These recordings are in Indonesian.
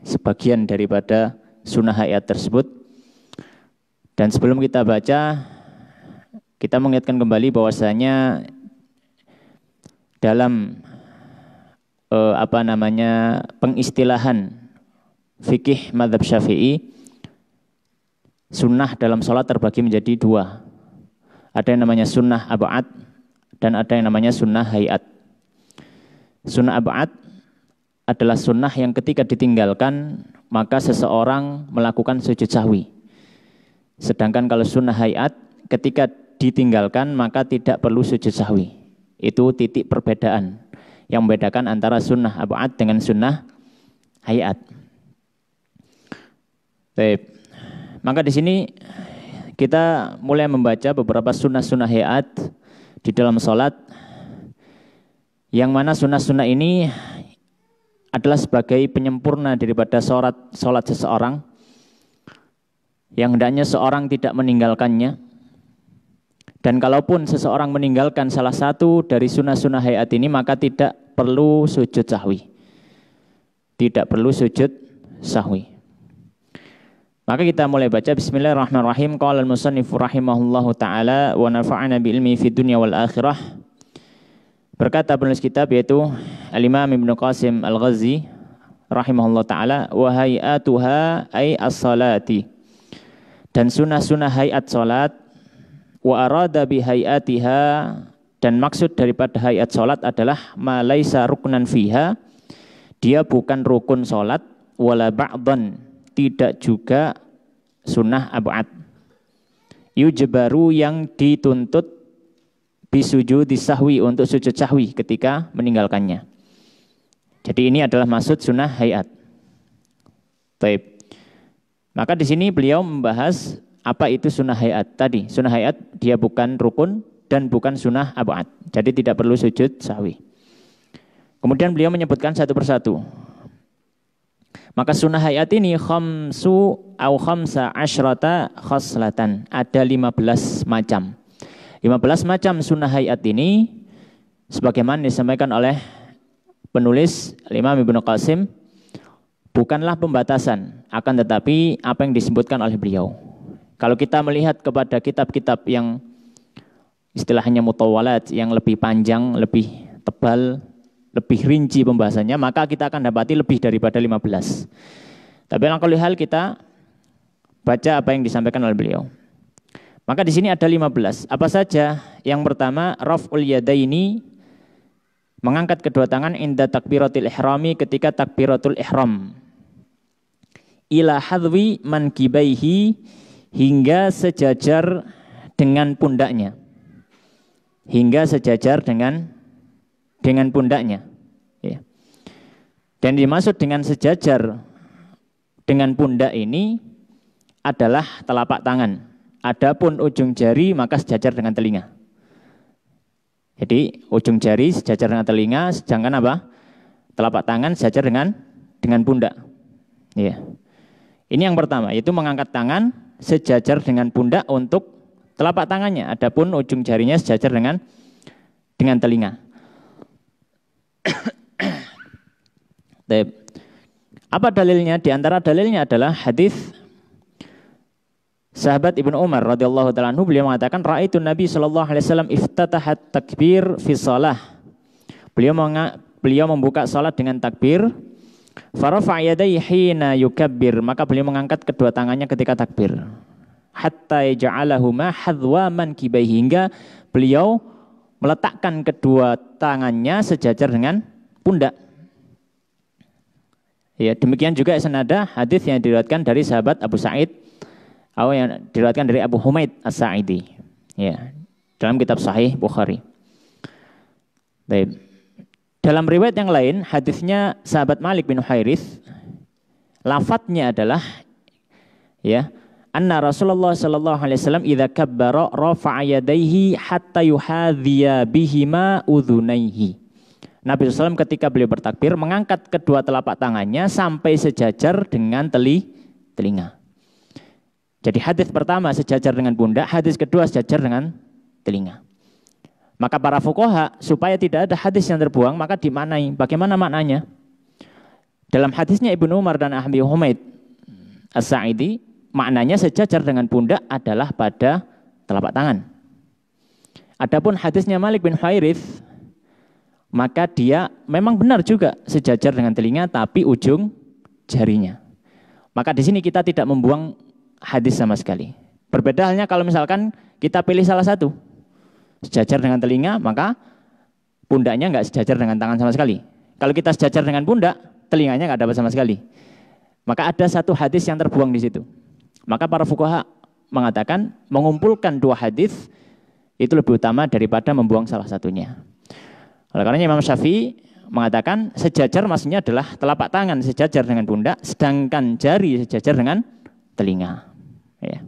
sebagian daripada sunnah hayat tersebut. Dan sebelum kita baca, kita mengingatkan kembali bahwasanya dalam pengistilahan fikih mazhab Syafi'i, sunnah dalam sholat terbagi menjadi dua. Ada yang namanya sunnah ab'ad dan ada yang namanya sunnah hayat. Sunnah ab'ad adalah sunnah yang ketika ditinggalkan maka seseorang melakukan sujud sahwi. Sedangkan kalau sunnah hayat ketika ditinggalkan maka tidak perlu sujud sahwi. Itu titik perbedaan yang membedakan antara sunnah ab'ad dengan sunnah hayat. Baik. Maka di sini kita mulai membaca beberapa sunnah-sunnah hayat di dalam sholat, yang mana sunnah-sunnah ini adalah sebagai penyempurna daripada sholat seseorang, yang hendaknya seorang tidak meninggalkannya. Dan kalaupun seseorang meninggalkan salah satu dari sunnah-sunnah hayat ini, maka tidak perlu sujud sahwi. Tidak perlu sujud sahwi. Maka kita mulai baca. Bismillahirrahmanirrahim. Qala al-musannifu rahimahullahu ta'ala wa nafa'ana bi ilmi fid dunya wal akhirah. Berkata penulis kitab yaitu Al-Imam Ibnu Qasim Al-Ghazi rahimahullahu ta'ala, wa hayatuha ay as-salati. Dan sunnah-sunnah hayat salat, wa arada bi hayatiha, dan maksud daripada hayat salat adalah ma laisa ruknan fiha, dia bukan rukun salat, wala ba'dan, tidak juga sunnah ab'ad. Yujbaru, yang dituntut bisujudi sahwi, untuk sujud sahwi ketika meninggalkannya. Jadi ini adalah maksud sunnah hayat. Baik. Maka di sini beliau membahas apa itu sunnah hayat tadi. Sunnah hayat dia bukan rukun dan bukan sunnah ab'ad. Jadi tidak perlu sujud sahwi. Kemudian beliau menyebutkan satu persatu. Maka sunnah hayat ini khamsa asyrata khoslatan. Ada 15 macam. 15 macam sunnah hayat ini sebagaimana disampaikan oleh penulis Imam Ibnu Qasim, bukanlah pembatasan, akan tetapi apa yang disebutkan oleh beliau. Kalau kita melihat kepada kitab-kitab yang istilahnya mutawalat, yang lebih panjang, lebih tebal, lebih rinci pembahasannya, maka kita akan dapati lebih daripada 15. Tapi kalau hal kita baca apa yang disampaikan oleh beliau. Maka di sini ada 15. Apa saja? Yang pertama, raf'ul yadaini, mengangkat kedua tangan inda takbiratul ihrami, ketika takbiratul ihram. Ila hadwi mankibaihi, hingga sejajar dengan pundaknya. Hingga sejajar dengan pundaknya. Ya. Dan dimaksud dengan sejajar dengan pundak ini adalah telapak tangan. Adapun ujung jari maka sejajar dengan telinga. Jadi ujung jari sejajar dengan telinga, sedangkan apa? Telapak tangan sejajar dengan pundak. Ya. Ini yang pertama, yaitu mengangkat tangan sejajar dengan pundak untuk telapak tangannya. Adapun ujung jarinya sejajar dengan telinga. Apa dalilnya? Di antara dalilnya adalah hadis sahabat Ibnu Umar radhiyallahu taala anhu, beliau mengatakan raaitu Nabi sallallahu alaihi wasallam iftatahat takbir fi shalah. Beliau membuka salat dengan takbir. Farafa yadayhi hina yukabbir, maka beliau mengangkat kedua tangannya ketika takbir. Hatta ja'alahuma hadwa mankibaihi, hingga beliau meletakkan kedua tangannya sejajar dengan pundak. Ya, demikian juga senada hadis yang diriwayatkan dari sahabat Abu Sa'id atau yang diriwayatkan dari Abu Humaid As-Sa'idi. Ya, dalam kitab Sahih Bukhari. Baik. Dalam riwayat yang lain, hadisnya sahabat Malik bin Huwairits, lafadznya adalah ya, anna Rasulullah sallallahu alaihi wasallam idza kabbara rafa'a yadayhi hatta yuhadhiya bihima udhunaihi. Nabi SAW ketika beliau bertakbir mengangkat kedua telapak tangannya sampai sejajar dengan telinga. Jadi hadis pertama sejajar dengan pundak, hadis kedua sejajar dengan telinga. Maka para fuqaha supaya tidak ada hadis yang terbuang maka dimaknai. Bagaimana maknanya? Dalam hadisnya Ibnu Umar dan Abi Humaid As-Sa'idi, maknanya sejajar dengan pundak adalah pada telapak tangan. Adapun hadisnya Malik bin Huwairits, maka dia memang benar juga sejajar dengan telinga tapi ujung jarinya. Maka di sini kita tidak membuang hadis sama sekali. Berbeda halnya kalau misalkan kita pilih salah satu, sejajar dengan telinga, maka pundaknya nggak sejajar dengan tangan sama sekali. Kalau kita sejajar dengan pundak, telinganya nggak dapat sama sekali. Maka ada satu hadis yang terbuang di situ. Maka para fuqaha mengatakan mengumpulkan dua hadis itu lebih utama daripada membuang salah satunya. Oleh karena Imam Syafi'i mengatakan sejajar maksudnya adalah telapak tangan sejajar dengan pundak, sedangkan jari sejajar dengan telinga. Ya.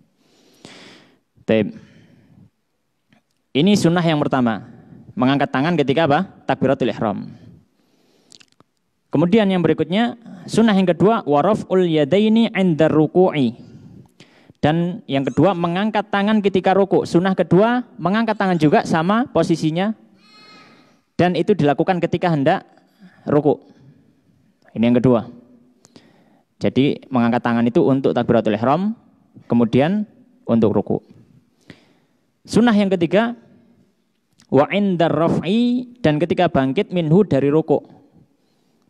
Ini sunnah yang pertama, mengangkat tangan ketika apa? Takbiratul ihram. Kemudian yang berikutnya, sunnah yang kedua, waraf'ul yadaini 'inda ruku'i. Dan yang kedua, mengangkat tangan ketika ruku'. Sunnah kedua, mengangkat tangan juga sama posisinya. Dan itu dilakukan ketika hendak ruku'. Ini yang kedua. Jadi mengangkat tangan itu untuk takbiratul ihram, kemudian untuk ruku'. Sunnah yang ketiga, wa 'indar raf'i, dan ketika bangkit minhu dari ruku'.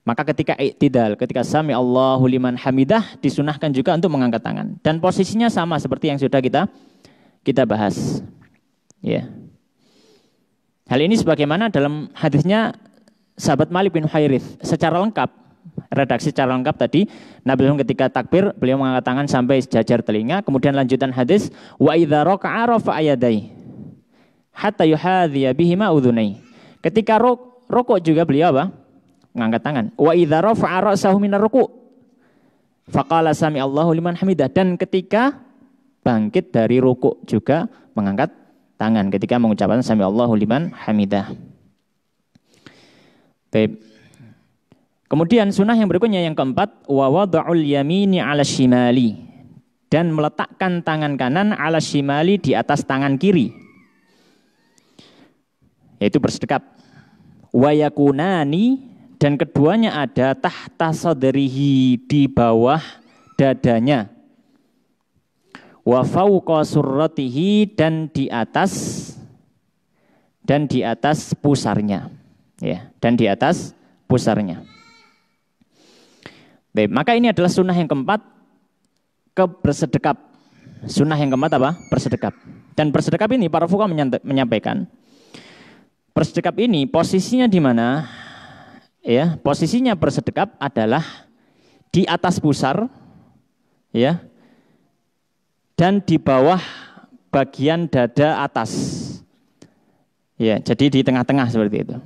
Maka ketika i'tidal, ketika sami Allahu liman hamidah, disunahkan juga untuk mengangkat tangan. Dan posisinya sama seperti yang sudah kita bahas. Ya. Hal ini sebagaimana dalam hadisnya sahabat Malik bin Huwairits secara lengkap, redaksi secara lengkap tadi, Nabi ketika takbir beliau mengangkat tangan sampai sejajar telinga, kemudian lanjutan hadis wa idza raka'a rafa'a yadayhi hatta yuhadhiya bihima udhunai. Ketika rukuk juga beliau apa? Mengangkat tangan. Wa idza rafa'a ra'sahu minar ruku' faqala sami Allahu liman hamidah, dan ketika bangkit dari rukuk juga mengangkat tangan ketika mengucapkan sami Allahu liman hamidah. Baik. Kemudian sunnah yang berikutnya yang keempat, wa wada'ul yamini 'ala shimali, dan meletakkan tangan kanan 'ala shimali di atas tangan kiri. Yaitu bersedekap. Wa yakunani, dan keduanya ada tahta sadrihi, di bawah dadanya. Wa fawqa surratihi, dan di atas pusarnya. Ya, dan di atas pusarnya. Baik, maka ini adalah sunnah yang keempat, bersedekap. Sunnah yang keempat apa? Bersedekap. Dan bersedekap ini para fuqaha menyampaikan, bersedekap ini posisinya di mana? Ya, posisinya bersedekap adalah di atas pusar, ya, dan di bawah bagian dada atas. Ya, jadi di tengah-tengah seperti itu.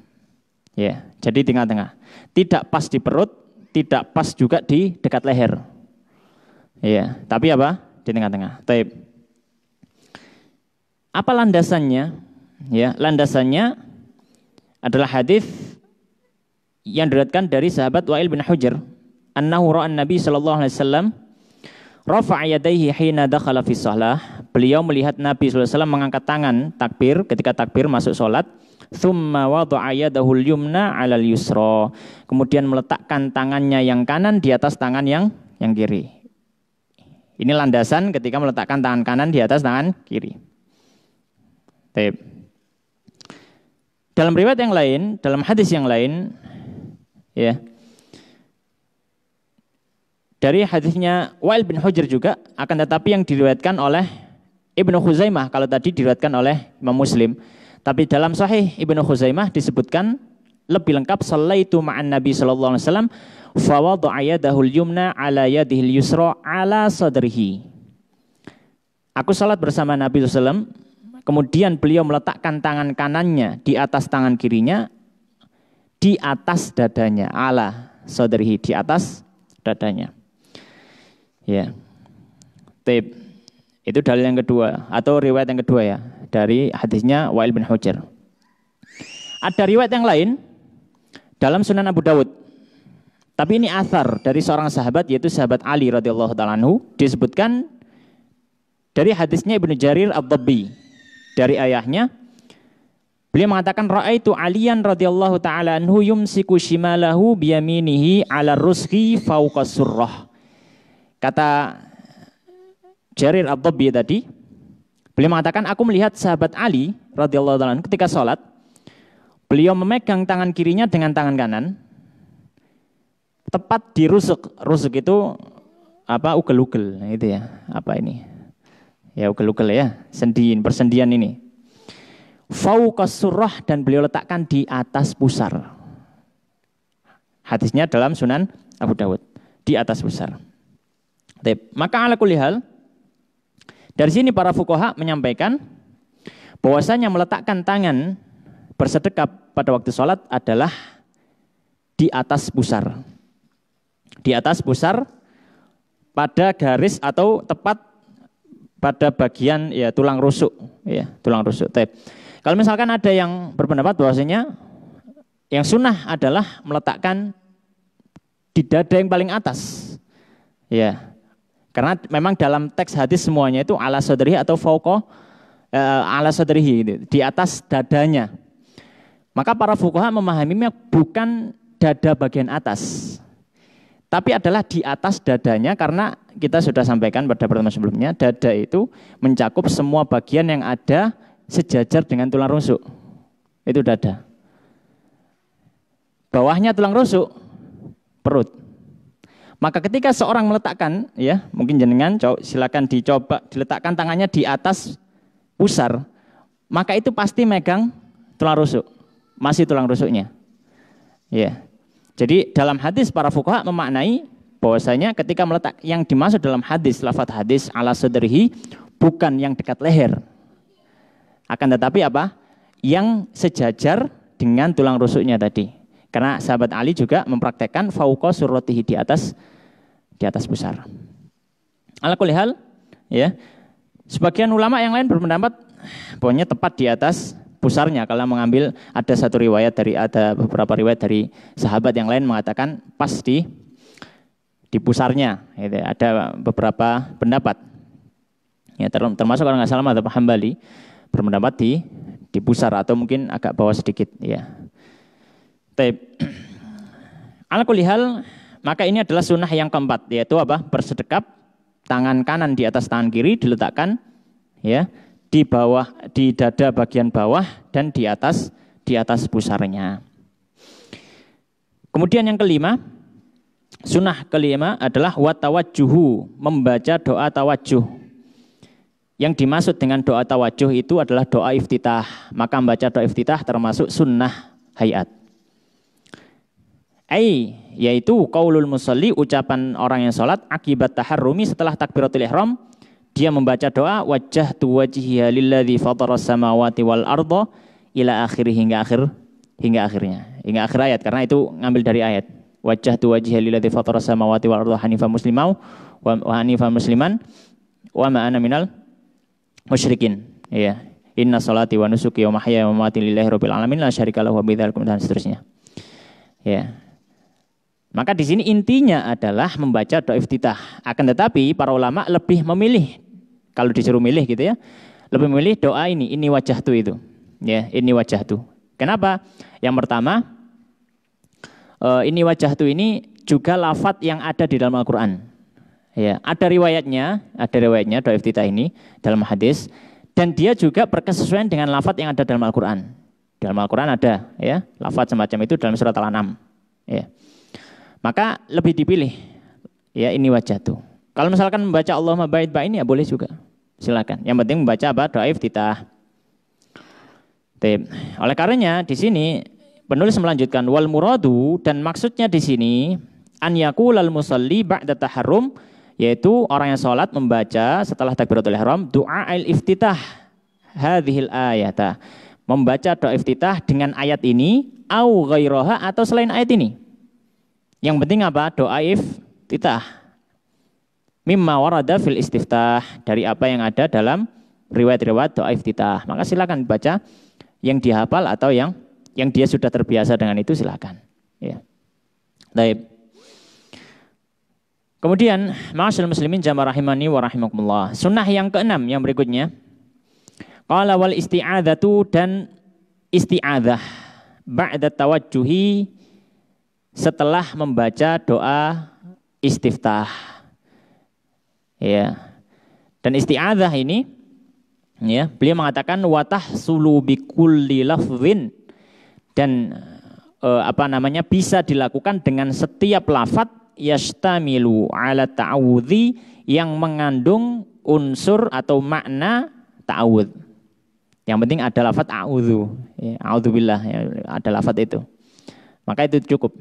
Ya, jadi di tengah-tengah. Tidak pas di perut, tidak pas juga di dekat leher. Ya, tapi apa? Di tengah-tengah. Taib. Apa landasannya? Ya, landasannya adalah hadis yang diriwayatkan dari sahabat Wa'il bin Hujr, annahu ra'an Nabi sallallahu alaihi wasallam rafa'a yadayhi hina dakhala fi shalah. Beliau melihat Nabi sallallahu alaihi wasallam mengangkat tangan takbir ketika takbir masuk salat. Tsumma wada'a yadahu al-yumna 'alal yusra. Kemudian meletakkan tangannya yang kanan di atas tangan yang kiri. Ini landasan ketika meletakkan tangan kanan di atas tangan kiri. Baik. Dalam riwayat yang lain, dalam hadis yang lain, ya, dari hadisnya Wa'il bin Hujr juga, akan tetapi yang diriwayatkan oleh Ibnu Khuzaimah, kalau tadi diriwayatkan oleh Imam Muslim. Tapi dalam Sahih Ibnu Khuzaimah disebutkan lebih lengkap, sallaitu ma'an Nabi sallallahu alaihi wasallam fa wada'a yadahu al-yumna 'ala yadihi al-yusra 'ala sadrihi. Aku salat bersama Nabi sallallahu alaihi wasallam, kemudian beliau meletakkan tangan kanannya di atas tangan kirinya, di atas dadanya, ala sadrihi, di atas dadanya. Ya. Tip. Itu dalil yang kedua atau riwayat yang kedua ya, dari hadisnya Wa'il bin Hujr. Ada riwayat yang lain dalam Sunan Abu Dawud. Tapi ini athar dari seorang sahabat, yaitu sahabat Ali radhiyallahu ta'ala anhu, disebutkan dari hadisnya Ibnu Jarir Ad-Dabbi dari ayahnya, Beliau mengatakan raaitu Aliyan radhiyallahu taala anhu yumsiku shimalahu biyaminihi 'ala rusghi fawqa surrah. Kata Jarir Ad-Dabbi tadi, beliau mengatakan aku melihat sahabat Ali radhiyallahu taala ketika sholat, beliau memegang tangan kirinya dengan tangan kanan tepat di rusuk. Rusuk itu apa? Ugel-ugel. Nah, itu ya. Apa ini? Ya ugel-ugel ya, persendian ini. Fauqas surrah, dan beliau letakkan di atas pusar. Hadisnya dalam Sunan Abu Dawud, di atas pusar. Maka ala kulli hal, dari sini para fuqaha menyampaikan bahwasanya meletakkan tangan bersedekap pada waktu sholat adalah di atas pusar. Di atas pusar pada garis atau tepat pada bagian ya tulang rusuk, ya tulang rusuk. Kalau misalkan ada yang berpendapat bahwasanya yang sunnah adalah meletakkan di dada yang paling atas, ya, karena memang dalam teks hadis semuanya itu ala sadrihi atau fauqa ala sadrihi, gitu, di atas dadanya. Maka para fuqaha memahaminya bukan dada bagian atas, tapi adalah di atas dadanya, karena kita sudah sampaikan pada pertemuan sebelumnya, dada itu mencakup semua bagian yang ada sejajar dengan tulang rusuk. Itu dada. Bawahnya tulang rusuk, perut. Maka ketika seorang meletakkan, ya mungkin jenengan silakan dicoba diletakkan tangannya di atas pusar, maka itu pasti megang tulang rusuk, masih tulang rusuknya. Ya. Jadi dalam hadis para fuqaha memaknai bahwasanya ketika meletak, yang dimaksud dalam hadis, lafadz hadis ala sadrihi, bukan yang dekat leher, akan tetapi apa? Yang sejajar dengan tulang rusuknya tadi. Karena sahabat Ali juga mempraktekkan fauqa surratihi, di atas pusar. Ala kulli hal, ya. Sebagian ulama yang lain berpendapat pokoknya tepat di atas pusarnya. Kalau mengambil ada beberapa riwayat dari sahabat yang lain mengatakan pas di pusarnya. Gitu. Ada beberapa pendapat. Ya, termasuk orang nggak salah atau Hambali berpendapat di pusar atau mungkin agak bawah sedikit, ya. Ala kulli hal, maka ini adalah sunnah yang keempat, yaitu apa? Bersedekap, tangan kanan di atas tangan kiri diletakkan, ya, di bawah, di dada bagian bawah dan di atas pusarnya. Kemudian yang kelima, sunnah kelima adalah watawajjuhu, membaca doa tawajjuh. Yang dimaksud dengan doa tawajjuh itu adalah doa iftitah. Maka membaca doa iftitah termasuk sunnah hayat. Yaitu qaulul musalli, ucapan orang yang sholat akibat taharrumi, setelah takbiratul ihram, dia membaca doa wajjahtu wajhiya lilladzi fataras samawati wal arda ila akhirih, hingga akhir ayat, karena itu ngambil dari ayat wajjahtu wajhiya lilladzi fataras samawati wal arda hanifan musliman wa ma ana minal musyrikin, ya. Inna salati wa nusuki wa mahyaya wa mamati lillahi rabbil alamin la syarika lahu wa bidzalikum, dan seterusnya. Ya. Maka di sini intinya adalah membaca doa iftitah. Akan tetapi para ulama lebih memilih, kalau disuruh milih gitu ya, lebih memilih doa ini wajahtu itu. Ya, ini wajahtu. Kenapa? Yang pertama, ini wajahtu ini juga lafadz yang ada di dalam Al-Qur'an. Ya, ada riwayatnya doa iftitah ini dalam hadis, dan dia juga berkesesuaian dengan lafadz yang ada dalam Al-Qur'an. Dalam Al-Qur'an ada, ya, lafadz semacam itu dalam surat Al-An'am, ya. Maka lebih dipilih, ya, ini wajahtu. Kalau misalkan membaca Allahumma ba'id ba'ini, ya boleh juga, silakan. Yang penting membaca apa? Doa iftitah. Oleh karenanya di sini penulis melanjutkan wal muradu, dan maksudnya di sini an yaqulal musalli ba'da taharrum, yaitu orang yang sholat membaca setelah takbiratul ihram doa al-iftitah hadhil ayata, membaca doa iftitah dengan ayat ini au ghairaha, atau selain ayat ini. Yang penting apa? Doa iftitah mimma warada fil istiftah, dari apa yang ada dalam riwayat-riwayat doa iftitah. Maka silakan baca yang dihafal atau yang dia sudah terbiasa dengan itu, silakan, ya. Baik. Kemudian, ma'asyiral muslimin jamaah rahimani wa rahimakumullah. Sunnah yang keenam yang berikutnya, qala wal isti'adzatu, dan isti'adzah ba'da tawajjuhi, setelah membaca doa istiftah. Ya. Dan isti'adzah ini, ya, beliau mengatakan watahsulu bikulli lafzin, dan bisa dilakukan dengan setiap lafaz yastamilu ala ta'awudzi, yang mengandung unsur atau makna ta'awudz. Yang penting ada lafaz a'udzu, ya, a'udzubillah, ya, ada lafaz itu. Maka itu cukup.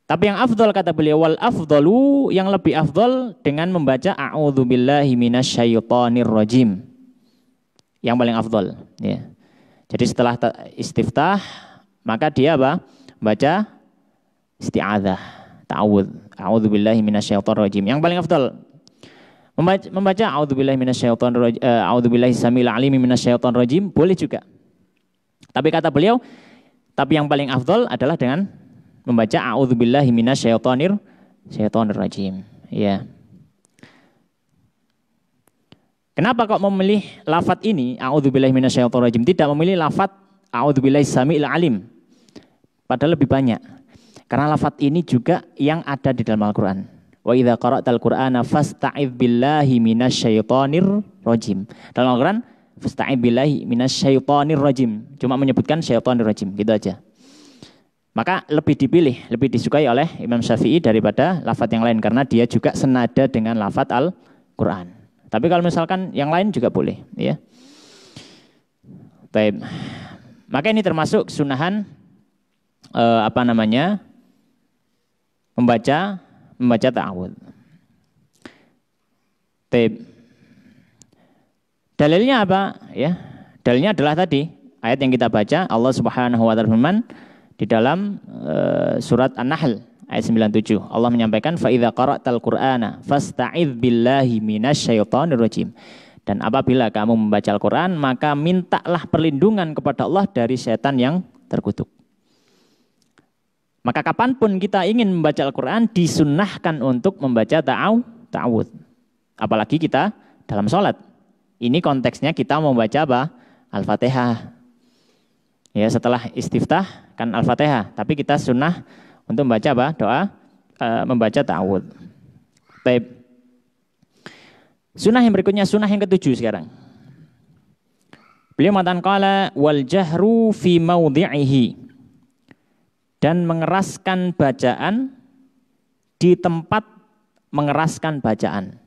Tapi yang afdal, kata beliau, wal afdalu, yang lebih afdal dengan membaca a'udzubillahi minasyaitonir rajim. Yang paling afdal, ya. Jadi setelah istiftah, maka dia apa? Baca isti'adzah, ta'awudz, a'udzubillahi minasyaitonir rajim. Yang paling afdal membaca a'udzubillahi minasyaitonir rajim, a'udzubillahi samil alimi minasyaitonir rajim, boleh juga. Tapi kata beliau, tapi yang paling afdal adalah dengan membaca a'udzubillahi minasyaitonir rajim. Ya. Kenapa kok memilih lafaz ini a'udzubillahi minasyaitonir rajim, tidak memilih lafaz a'udzubillahi samil alim? Padahal lebih banyak. Karena lafaz ini juga yang ada di dalam Al-Qur'an. Wa idza qara'tal Qur'ana fasta'idz billahi minasyaitonir rajim. Dalam Al-Qur'an fasta'idz billahi minasyaitonir rajim. Cuma menyebutkan syaitonir rajim, gitu aja. Maka lebih dipilih, lebih disukai oleh Imam Syafi'i daripada lafaz yang lain, karena dia juga senada dengan lafaz Al-Qur'an. Tapi kalau misalkan yang lain juga boleh, ya. Baik. Maka ini termasuk sunahan membaca ta'awudz. Baik. Dalilnya apa? Ya. Dalilnya adalah tadi ayat yang kita baca, Allah Subhanahu wa taala firman di dalam surat An-Nahl ayat 97. Allah menyampaikan fa idza qara'tal Qur'ana fasta'idz billahi minasyaitonir rajim. Dan apabila kamu membaca Al-Qur'an, maka mintalah perlindungan kepada Allah dari setan yang terkutuk. Maka kapanpun kita ingin membaca Al-Qur'an, disunnahkan untuk membaca ta'awudz. Apalagi kita dalam sholat. Ini konteksnya kita membaca apa? Al-Fatihah. Ya, setelah istiftah kan Al-Fatihah, tapi kita sunnah untuk membaca apa? Doa, membaca ta'awudz. Baik. Sunnah yang berikutnya, sunnah yang ketujuh sekarang. Beliau mengatakan qala wal jahru fi maudhi'ihi, dan mengeraskan bacaan di tempat mengeraskan bacaan.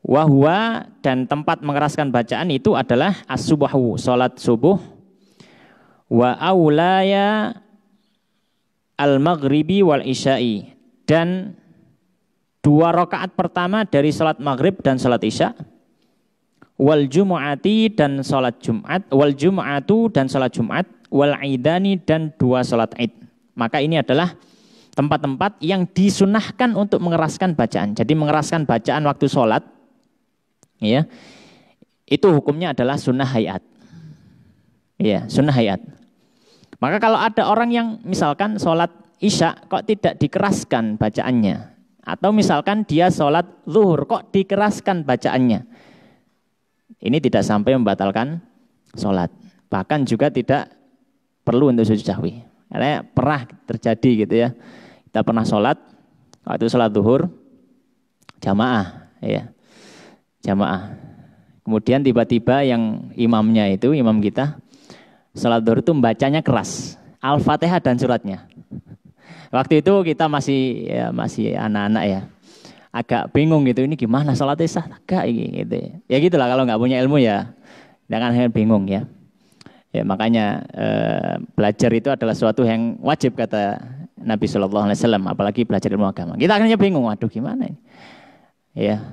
Wahwa, dan tempat mengeraskan bacaan itu adalah as-subuhu, salat subuh, wa aulaya al-maghribi wal isya'i, dan 2 rakaat pertama dari salat maghrib dan salat isya, wal jumu'ati, dan salat Jumat, wal jumu'atu, dan salat Jumat, wal idani, dan 2 salat id. Maka ini adalah tempat-tempat yang disunahkan untuk mengeraskan bacaan. Jadi mengeraskan bacaan waktu salat, ya, itu hukumnya adalah sunnah hayat. Ya, sunnah hayat. Maka kalau ada orang yang misalkan sholat isya kok tidak dikeraskan bacaannya, atau misalkan dia sholat zuhur kok dikeraskan bacaannya, ini tidak sampai membatalkan sholat. Bahkan juga tidak perlu untuk sujud sahwi. Karena pernah terjadi gitu ya. Kita pernah sholat, waktu sholat zuhur jamaah, ya, jamaah. Kemudian tiba-tiba yang imamnya itu, imam kita, sholat zuhur itu membacanya keras, Al-Fatihah dan suratnya. Waktu itu kita masih anak-anak ya, agak bingung gitu, ini gimana sholat isya agak gitu. Ya gitulah, kalau nggak punya ilmu ya, jangan bingung ya. Ya makanya belajar itu adalah suatu yang wajib, kata Nabi Shallallahu Alaihi Wasallam, apalagi belajar ilmu agama. Kita akhirnya bingung, waduh gimana ini? Ya,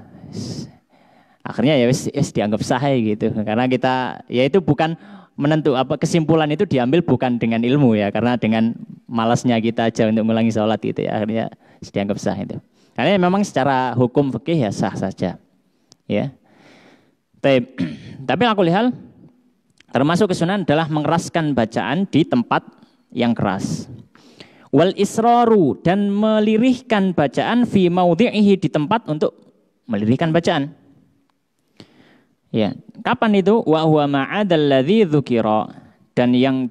akhirnya ya dianggap sahih gitu, karena kita ya itu bukan menentu apa, kesimpulan itu diambil bukan dengan ilmu ya, karena dengan malasnya kita aja untuk mengulangi sholat gitu ya, akhirnya dianggap sah itu. Karena memang secara hukum fikih ya sah saja, ya. Tapi aku lihat termasuk kesunahan adalah mengeraskan bacaan di tempat yang keras. Wal israru, dan melirihkan bacaan fi maudhi'ihi, di tempat untuk melirihkan bacaan. Ya, kapan itu? Wa huwa ma'adalladzi dzukira. Dan yang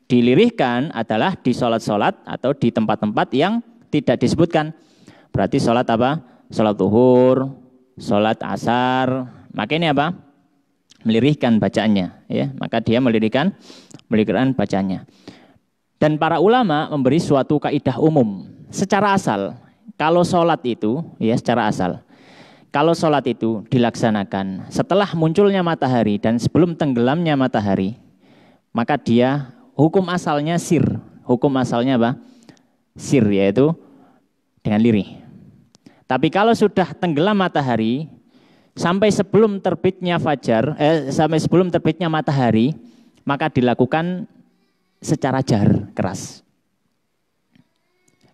dilirihkan adalah di sholat-sholat atau di tempat-tempat yang tidak disebutkan. Berarti sholat apa? Sholat zuhur, sholat asar. Maka ini apa? Melirihkan bacaannya. Ya, maka dia melirihkan bacaannya. Dan para ulama memberi suatu kaidah umum secara asal. Kalau sholat itu, ya secara asal. Kalau sholat itu dilaksanakan setelah munculnya matahari dan sebelum tenggelamnya matahari, maka dia hukum asalnya sir. Hukum asalnya apa? Sir, yaitu dengan lirih. Tapi kalau sudah tenggelam matahari, sampai sebelum terbitnya fajar, sampai sebelum terbitnya matahari, maka dilakukan secara jahar, keras.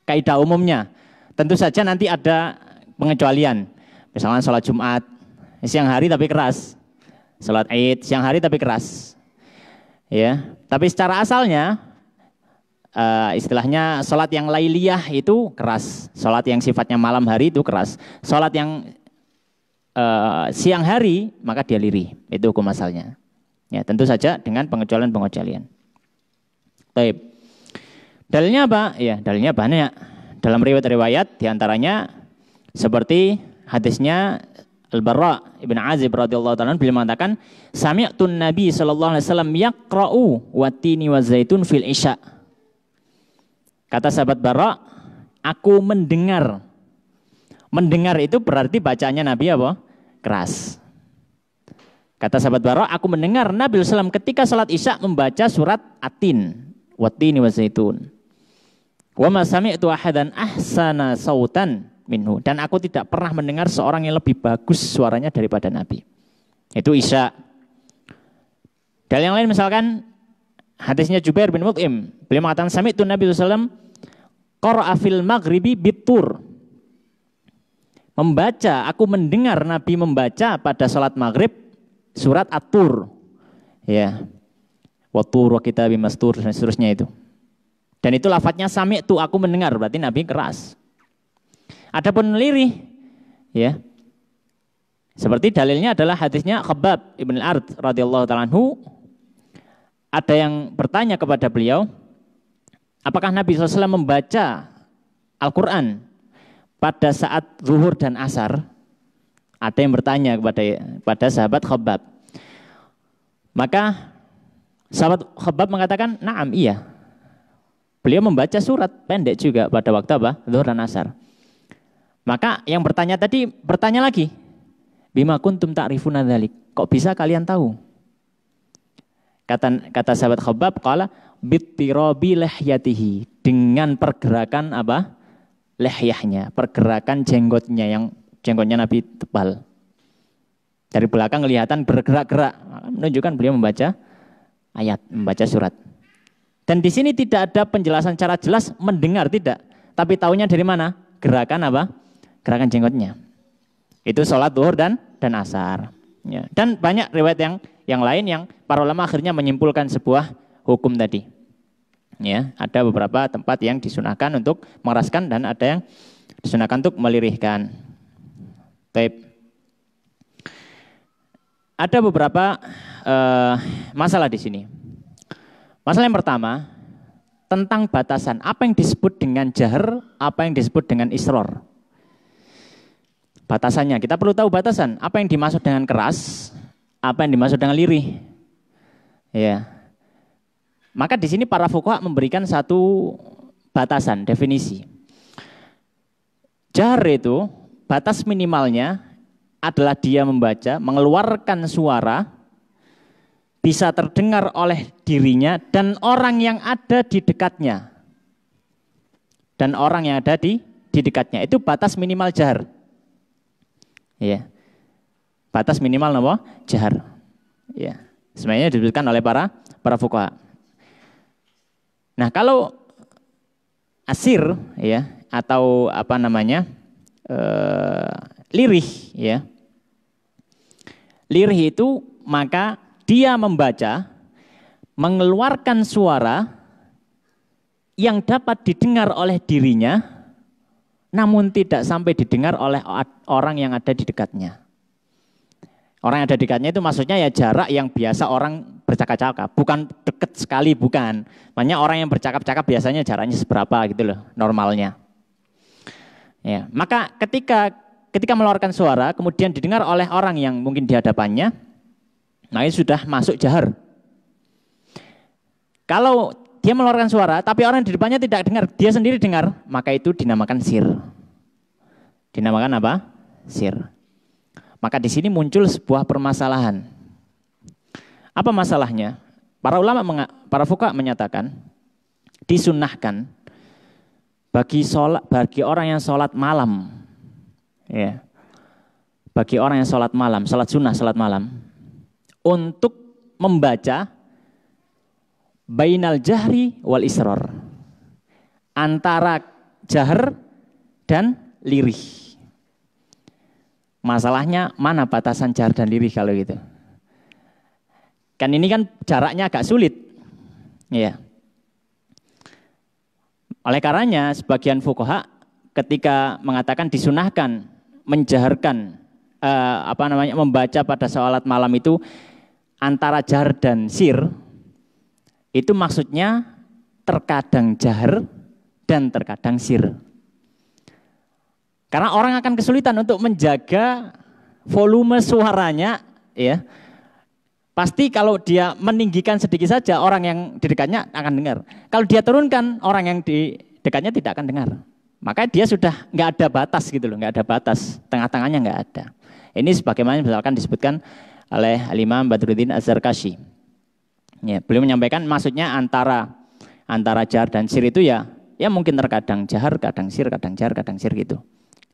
Kaidah umumnya, tentu saja nanti ada pengecualian. Misalnya sholat Jumat, siang hari tapi keras. Sholat Id, siang hari tapi keras. Ya, tapi secara asalnya, istilahnya sholat yang lailiyah itu keras. Sholat yang sifatnya malam hari itu keras. Sholat yang siang hari, maka dia lirih. Itu hukum asalnya. Ya, tentu saja dengan pengecualian-pengecualian. Baik. Dalilnya apa? Ya, dalilnya banyak. Dalam riwayat-riwayat diantaranya seperti hadisnya Al-Barra ibn Azib radhiyallahu ta'ala beliau mengatakan, sami'tun Nabi sallallahu alaihi wasallam yaqra'u wattini wazaitun fil isya. Kata sahabat Barra, aku mendengar. Mendengar itu berarti bacaannya Nabi apa? Keras. Kata sahabat Barra, aku mendengar Nabi sallallahu ketika salat isya membaca surat At-Tin, wattini wazaitun. Wa ma sami'tu ahadan ahsana sautan minhu, dan aku tidak pernah mendengar seorang yang lebih bagus suaranya daripada Nabi. Itu Isya. Dan yang lain misalkan hadisnya Jubair bin Mut'im, beliau mengatakan sami'tu Nabi sallallahu qara'a fil maghribi bitur. Membaca, aku mendengar Nabi membaca pada salat maghrib surat At-Tur. Ya. Wa tur wa kitabim mastur dan seterusnya itu. Dan itu lafadznya sami'tu, aku mendengar, berarti Nabi keras. Adapun lirih, ya, seperti dalilnya adalah hadisnya Khabbab ibn al-Ard radhiyallahu ta'ala anhu. Ada yang bertanya kepada beliau, apakah Nabi SAW membaca Al-Quran pada saat zuhur dan asar? Ada yang bertanya kepada sahabat Khabbab. Maka sahabat Khabbab mengatakan, na'am, iya. Beliau membaca surat pendek juga pada waktu apa? Zuhur dan asar. Maka yang bertanya tadi bertanya lagi, bima kuntum ta'rifuna dzalik? Kok bisa kalian tahu? Kata sahabat Khabbab, qala bittirabi lihyatihi, dengan pergerakan apa? Lihyahnya, pergerakan jenggotnya, yang jenggotnya Nabi tebal. Dari belakang kelihatan bergerak-gerak, menunjukkan beliau membaca ayat, membaca surat. Dan di sini tidak ada penjelasan secara jelas mendengar, tidak. Tapi taunya dari mana? Gerakan apa? Gerakan jenggotnya. Itu sholat zuhur dan asar. Ya. Dan banyak riwayat yang lain yang para ulama akhirnya menyimpulkan sebuah hukum tadi. Ya, ada beberapa tempat yang disunahkan untuk mengeraskan dan ada yang disunahkan untuk melirihkan. Baik. Ada beberapa masalah di sini. Masalah yang pertama tentang batasan. Apa yang disebut dengan jahar, apa yang disebut dengan isror. Batasannya, kita perlu tahu batasan. Apa yang dimaksud dengan keras, apa yang dimaksud dengan lirih. Ya. Maka di sini para fuqaha memberikan satu batasan, definisi. Jahar itu, batas minimalnya adalah dia membaca, mengeluarkan suara, bisa terdengar oleh dirinya dan orang yang ada di dekatnya. Dan orang yang ada di dekatnya. Itu batas minimal jahar. Ya, batas minimal apa? Jahar. Ya, sebenarnya disebutkan oleh para fuqaha. Nah, kalau asir, ya, atau apa namanya, lirih, ya, lirih itu maka dia membaca, mengeluarkan suara yang dapat didengar oleh dirinya, namun tidak sampai didengar oleh orang yang ada di dekatnya. Orang yang ada dekatnya itu maksudnya ya jarak yang biasa orang bercakap-cakap, bukan dekat sekali, bukan. Makanya orang yang bercakap-cakap biasanya jaraknya seberapa gitu loh, normalnya. Ya, maka ketika mengeluarkan suara kemudian didengar oleh orang yang mungkin di hadapannya, nah itu sudah masuk jahar. Kalau dia mengeluarkan suara tapi orang di depannya tidak dengar, dia sendiri dengar, maka itu dinamakan sir. Dinamakan apa? Sir. Maka di sini muncul sebuah permasalahan. Apa masalahnya? Para ulama, para fuqaha menyatakan disunnahkan bagi orang yang sholat malam, ya, bagi orang yang sholat malam, sholat sunnah, sholat malam, untuk membaca bainal jahri wal israr, antara jahar dan lirih. Masalahnya mana batasan jahar dan lirih kalau gitu? Kan ini kan jaraknya agak sulit. Ya. Oleh karenanya sebagian fuqaha ketika mengatakan disunahkan menjaharkan membaca pada sholat malam itu antara jahar dan sir, itu maksudnya terkadang jahar dan terkadang sir. Karena orang akan kesulitan untuk menjaga volume suaranya, ya. Pasti kalau dia meninggikan sedikit saja, orang yang di dekatnya akan dengar. Kalau dia turunkan, orang yang di dekatnya tidak akan dengar. Maka dia sudah nggak ada batas gitu loh, nggak ada batas, tengah-tengahnya nggak ada. Ini sebagaimana misalkan disebutkan oleh Al-Imam Badruddin Az-Zarkashi. Ya, beliau menyampaikan maksudnya antara jahar dan sir itu ya mungkin terkadang jahar, kadang sir, kadang jahar, kadang sir gitu.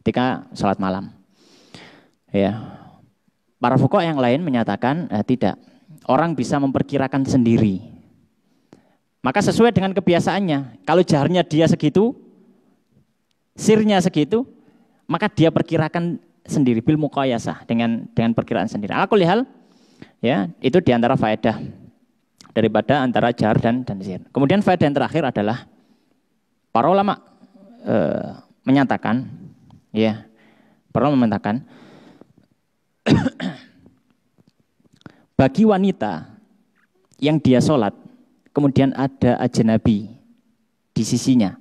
Ketika sholat malam, ya, para fuqaha yang lain menyatakan tidak, orang bisa memperkirakan sendiri. Maka sesuai dengan kebiasaannya, kalau jaharnya dia segitu, sirnya segitu, maka dia perkirakan sendiri bil muqayasah dengan perkiraan sendiri. Alakul hal, ya, itu diantara faedah daripada antara jahar dan sir. Kemudian faedah yang terakhir adalah para ulama menyatakan, ya, perlu memetakan bagi wanita yang dia sholat, kemudian ada ajnabi di sisinya,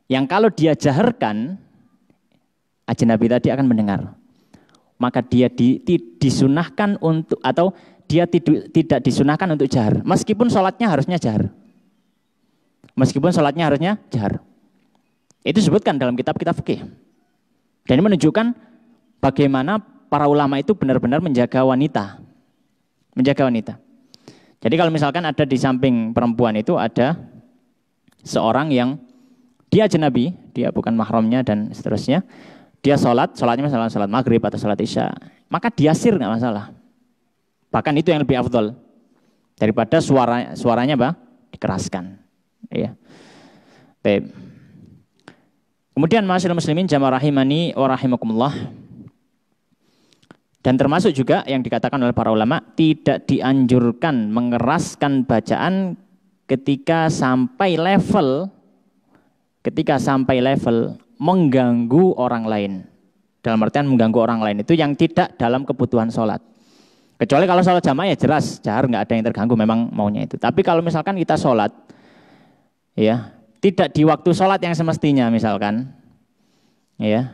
yang kalau dia jaharkan, ajnabi tadi akan mendengar, maka dia disunahkan untuk, atau dia tidak disunahkan untuk jahar, meskipun sholatnya harusnya jahar. Meskipun sholatnya harusnya jahar. Itu disebutkan dalam kitab-kitab fikih. Dan ini menunjukkan bagaimana para ulama itu benar-benar menjaga wanita. Menjaga wanita. Jadi kalau misalkan ada di samping perempuan itu ada seorang yang dia ajnabi, dia bukan mahramnya dan seterusnya. Dia sholatnya misalnya sholat maghrib atau sholat isya. Maka dia sir nggak masalah. Bahkan itu yang lebih afdol. Daripada suaranya apa? Dikeraskan. Ya. Baik. Kemudian ma'asyiral muslimin jamaah rahimani wa rahimakumullah. Dan termasuk juga yang dikatakan oleh para ulama, tidak dianjurkan mengeraskan bacaan ketika sampai level mengganggu orang lain. Dalam artian mengganggu orang lain itu yang tidak dalam kebutuhan sholat. Kecuali kalau sholat jamaah ya jelas, jahar nggak ada yang terganggu, memang maunya itu. Tapi kalau misalkan kita sholat, ya, tidak di waktu sholat yang semestinya misalkan, ya,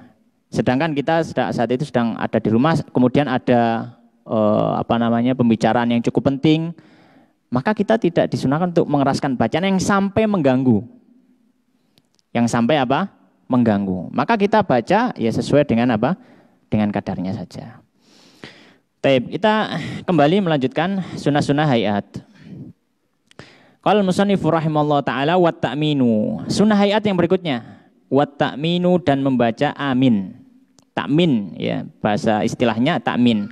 sedangkan kita saat itu sedang ada di rumah, kemudian ada pembicaraan yang cukup penting, maka kita tidak disunahkan untuk mengeraskan bacaan yang sampai mengganggu, mengganggu. Maka kita baca ya sesuai dengan dengan kadarnya saja. Baik, kita kembali melanjutkan sunnah-sunnah hayat. Qala al-musannifu rahimallahu ta'ala wat ta'minu. Sunnah hayat yang berikutnya, wat ta'minu, dan membaca amin. Ta'min, ya, bahasa istilahnya ta'min.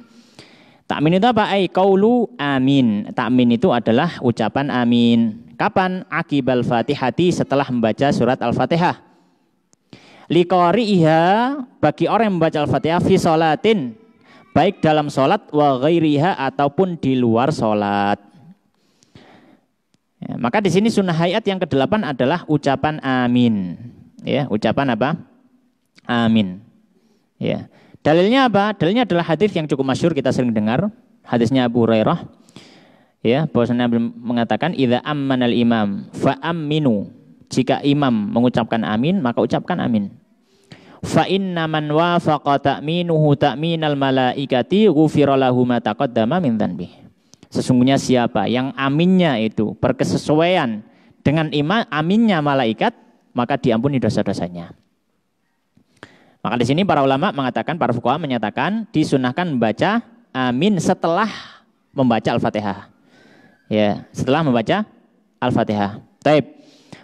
Ta'min itu apa? Ai qaulu amin. Ta'min itu adalah ucapan amin. Kapan? Aqibal Fatihati, setelah membaca surat Al-Fatihah. Liqari'iha, bagi orang yang membaca Al-Fatihah fi sholatin, baik dalam sholat wa ghairiha ataupun di luar sholat. Ya, maka di sini sunnah hayat yang ke-8 adalah ucapan amin. Ya, ucapan apa? Amin. Ya. Dalilnya apa? Dalilnya adalah hadis yang cukup masyhur, kita sering dengar. Hadisnya Abu Hurairah. Ya, bahwasanya Nabi mengatakan idza ammanal imam fa aminu. Jika imam mengucapkan amin, maka ucapkan amin. Fa inna man wafaqa ta'minuhu ta'minal malaikati ghufira lahu ma taqaddama min dzanbi. Sesungguhnya siapa yang aminnya itu berkesesuaian dengan aminnya malaikat, maka diampuni dosa-dosanya. Maka di sini para ulama mengatakan, para fuqaha menyatakan disunahkan membaca amin setelah membaca Al-Fatihah. Ya, setelah membaca Al-Fatihah. Baik.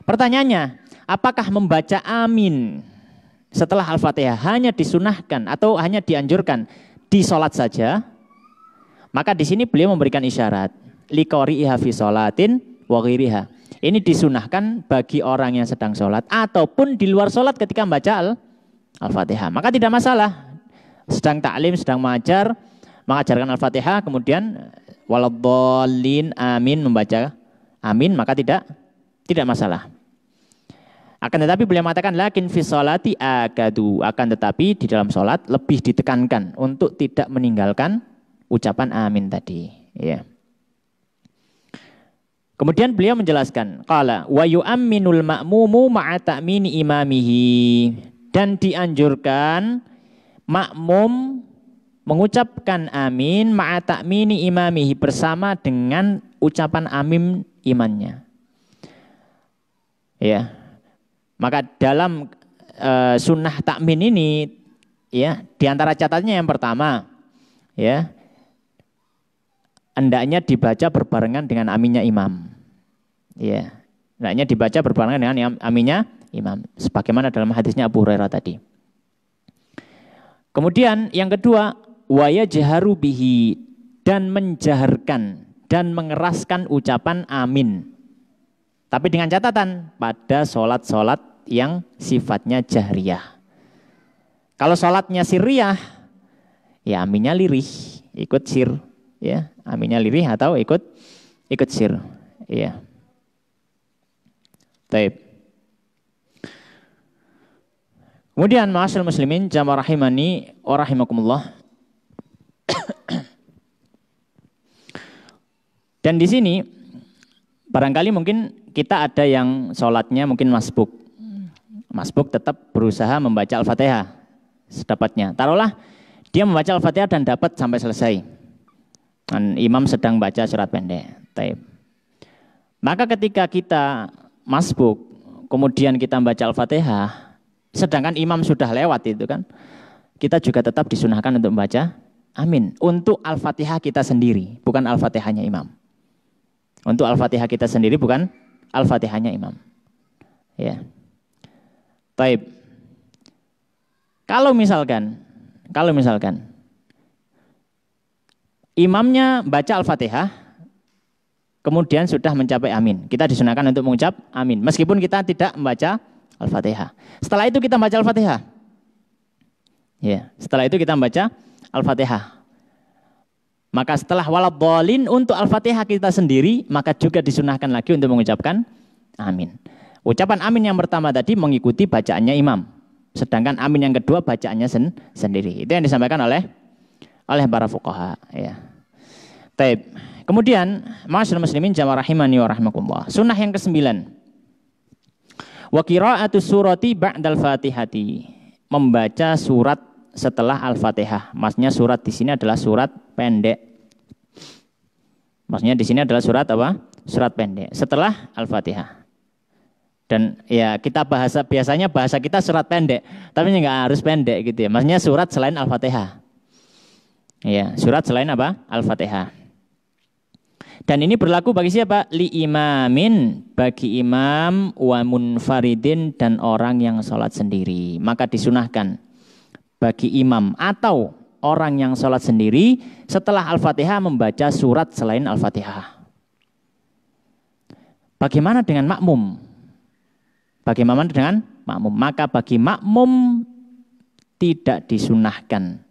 Pertanyaannya, apakah membaca amin setelah Al-Fatihah hanya disunahkan atau hanya dianjurkan di sholat saja? Maka di sini beliau memberikan isyarat liqari'iha fi sholatin wa ghairiha. Ini disunahkan bagi orang yang sedang sholat ataupun di luar sholat ketika membaca Al-Fatihah. Maka tidak masalah. Sedang taklim, sedang mengajarkan Al-Fatihah, kemudian waladhdallin amin membaca amin, maka tidak masalah. Akan tetapi beliau mengatakan lakin fi sholati akadu, akan tetapi di dalam sholat lebih ditekankan untuk tidak meninggalkan ucapan amin tadi. Ya. Kemudian beliau menjelaskan, qala wa yu'amminul ma'mumu ma'a ta'mini imamihi, dan dianjurkan makmum mengucapkan amin ma'a ta'mini imamihi, bersama dengan ucapan amin imannya. Ya. Maka dalam sunnah takmin ini, ya, diantara catatannya yang pertama, ya, hendaknya dibaca berbarengan dengan aminnya imam. Ya, hendaknya dibaca berbarengan dengan aminnya imam, sebagaimana dalam hadisnya Abu Hurairah tadi. Kemudian yang kedua, wa yajharu bihi, dan menjaharkan dan mengeraskan ucapan amin. Tapi dengan catatan pada sholat-sholat yang sifatnya jahriyah. Kalau sholatnya sirriyah, ya aminnya lirih, ikut sir, ya, aminnya lirih atau ikut sir, ya. Baik. Kemudian ma'asyiral muslimin jamaah rahimani wa rahimakumullah. Dan di sini barangkali mungkin kita ada yang sholatnya mungkin masbuk. Masbuk tetap berusaha membaca Al-Fatihah sedapatnya. Taruhlah dia membaca Al-Fatihah dan dapat sampai selesai. Dan imam sedang baca surat pendek. Taib. Maka ketika kita masbuk, kemudian kita membaca Al-Fatihah, sedangkan imam sudah lewat itu kan, kita juga tetap disunahkan untuk membaca amin. Untuk Al-Fatihah kita sendiri, bukan Al-Fatihahnya imam. Untuk Al-Fatihah kita sendiri, bukan Al-Fatihahnya imam. Ya. Baik. Kalau misalkan imamnya baca Al-Fatihah, kemudian sudah mencapai amin, kita disunahkan untuk mengucap amin, meskipun kita tidak membaca Al-Fatihah. Setelah itu kita membaca Al-Fatihah. Ya, setelah itu kita membaca Al-Fatihah. Maka setelah waladhdallin untuk Al-Fatihah kita sendiri, maka juga disunahkan lagi untuk mengucapkan amin. Ucapan amin yang pertama tadi mengikuti bacaannya imam. Sedangkan amin yang kedua bacaannya sendiri. Itu yang disampaikan oleh para fuqaha. Ya. Taib. Kemudian, ma'asyiral muslimin jamaah rahimani wa rahimakumullah. Sunnah yang ke-9. Wa qira'atus surati ba'dal Fatihati. Membaca surat setelah Al-Fatihah. Maksudnya surat di sini adalah surat pendek. Maksudnya di sini adalah surat apa? Surat pendek setelah Al-Fatihah. Dan ya kita biasanya bahasa kita surat pendek, tapi nggak harus pendek gitu ya. Maksudnya surat selain Al-Fatihah. Ya, surat selain apa? Al-Fatihah. Dan ini berlaku bagi siapa? Li imamin, bagi imam, wa munfaridin, dan orang yang sholat sendiri. Maka disunahkan bagi imam atau orang yang sholat sendiri setelah Al-Fatihah membaca surat selain Al-Fatihah. Bagaimana dengan makmum? Bagaimana dengan makmum? Maka bagi makmum tidak disunahkan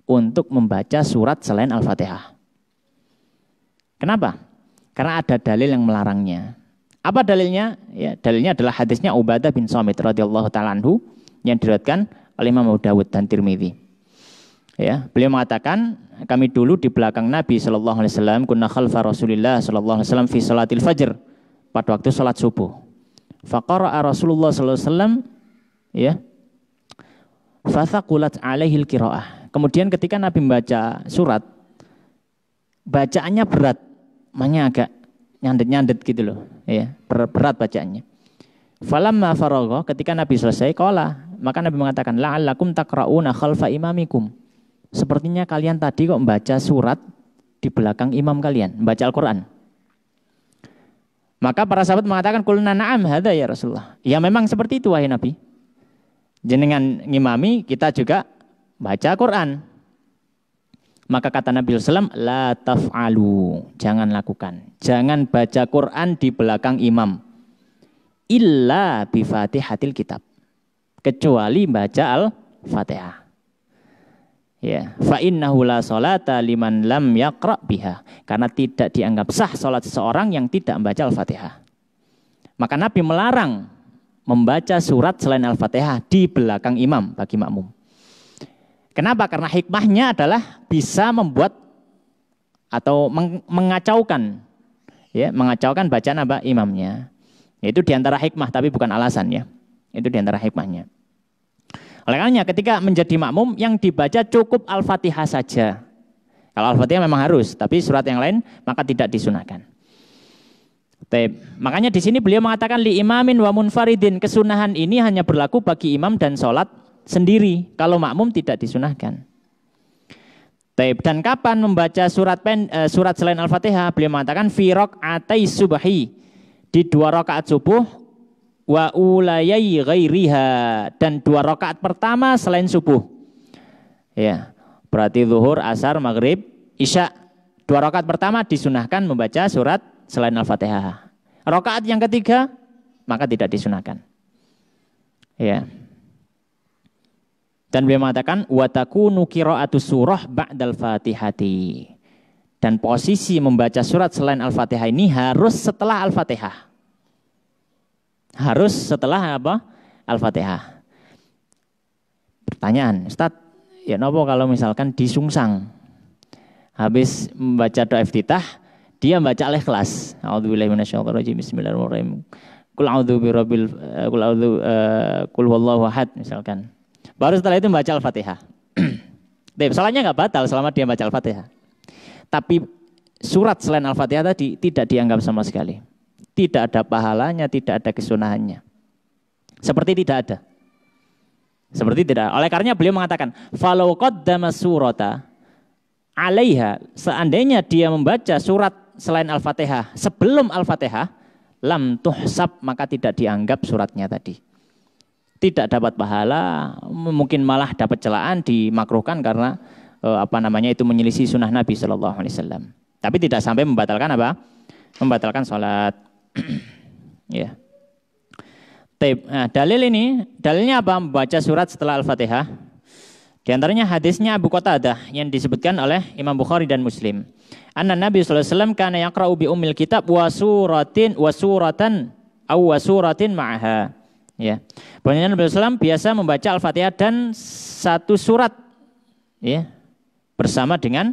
untuk membaca surat selain Al-Fatihah. Kenapa? Karena ada dalil yang melarangnya. Apa dalilnya? Ya, dalilnya adalah hadisnya Ubadah bin Samit radhiyallahu ta'ala anhu yang diriwayatkan oleh Imam Abu Dawud dan Tirmidzi. Ya, beliau mengatakan, kami dulu di belakang Nabi sallallahu alaihi wasallam, kunna khalfa Rasulillah sallallahu alaihi wasallam fi salatil fajr, pada waktu salat subuh. Faqara'a Rasulullah sallallahu alaihi wasallam, ya. Fathaqulat alaihil qiraah. Kemudian ketika Nabi membaca surat, bacaannya berat, makanya agak nyandet-nyandet gitu loh, ya, berat bacaannya. Falamma faragha, ketika Nabi selesai, qala, maka Nabi mengatakan, la'allakum taqra'una khalfa imamikum. Sepertinya kalian tadi kok membaca surat di belakang imam kalian, membaca Al-Quran. Maka para sahabat mengatakan, qulna na'am hadza ya Rasulullah. Ya memang seperti itu wahai Nabi. Jenengan ngimami, kita juga baca Quran. Maka kata Nabi SAW, la taf'alu, jangan lakukan. Jangan baca Quran di belakang imam. Illa bifatihatil kitab. Kecuali baca Al-Fatihah. Ya, fa innahu la salata liman lam yaqra biha, karena tidak dianggap sah salat seseorang yang tidak membaca Al-Fatihah. Maka Nabi melarang membaca surat selain Al-Fatihah di belakang imam bagi makmum. Kenapa? Karena hikmahnya adalah bisa membuat atau mengacaukan, ya, mengacaukan bacaan apa imamnya. Itu diantara hikmah, tapi bukan alasan, ya. Itu diantara hikmahnya. Oleh karenanya ketika menjadi makmum yang dibaca cukup Al-Fatihah saja. Kalau Al-Fatihah memang harus, tapi surat yang lain maka tidak disunahkan. Makanya di sini beliau mengatakan li imamin wa munfaridin, kesunahan ini hanya berlaku bagi imam dan sholat sendiri. Kalau makmum tidak disunahkan. Dan kapan membaca surat selain Al-Fatihah? Beliau mengatakan fi raq'atai subhi, di 2 rakaat subuh, wa ulayai ghairiha, dan 2 rakaat pertama selain subuh. Ya, berarti zuhur, asar, maghrib, isya. 2 rakaat pertama disunahkan membaca surat selain Al-Fatihah. Rakaat yang ketiga maka tidak disunahkan. Ya. Dan beliau mengatakan wa takunu qira'atus surah ba'dal Fatihati. Dan posisi membaca surat selain Al-Fatihah ini harus setelah Al-Fatihah. Harus setelah apa? Al-Fatihah. Pertanyaan, Ustaz, ya nopo kalau misalkan disungsang, habis membaca doa iftitah, dia baca Al-Ikhlas. A'udzubillahi minasyaitonirrajim. Bismillahirrahmanirrahim. Qul a'udzu birabbil qul huwallahu ahad misalkan. Baru setelah itu membaca Al-Fatihah. Salahnya enggak batal selama dia baca Al-Fatihah. Tapi surat selain Al-Fatihah tadi tidak dianggap sama sekali. Tidak ada pahalanya, tidak ada kesunahannya. Seperti tidak ada. Seperti tidak. Oleh karenanya beliau mengatakan, falau qaddama surata 'alaiha, seandainya dia membaca surat selain Al-Fatihah sebelum Al-Fatihah, lam tuhsab, maka tidak dianggap suratnya tadi. Tidak dapat pahala, mungkin malah dapat celaan, dimakruhkan karena itu menyelisih sunnah Nabi sallallahu alaihi wasallam. Tapi tidak sampai membatalkan apa? Membatalkan salat. Ya. Nah, dalilnya apa? Membaca surat setelah Al-Fatihah. Di antaranya hadisnya Abu Qatadah yang disebutkan oleh Imam Bukhari dan Muslim. Anna Nabi sallallahu alaihi wasallam kana yaqra'u bi ummil kitab wa suratan ma'aha. Ya. Bahwasanya Nabi sallallahu alaihi wasallam biasa membaca Al-Fatihah dan 1 surat, ya, bersama dengan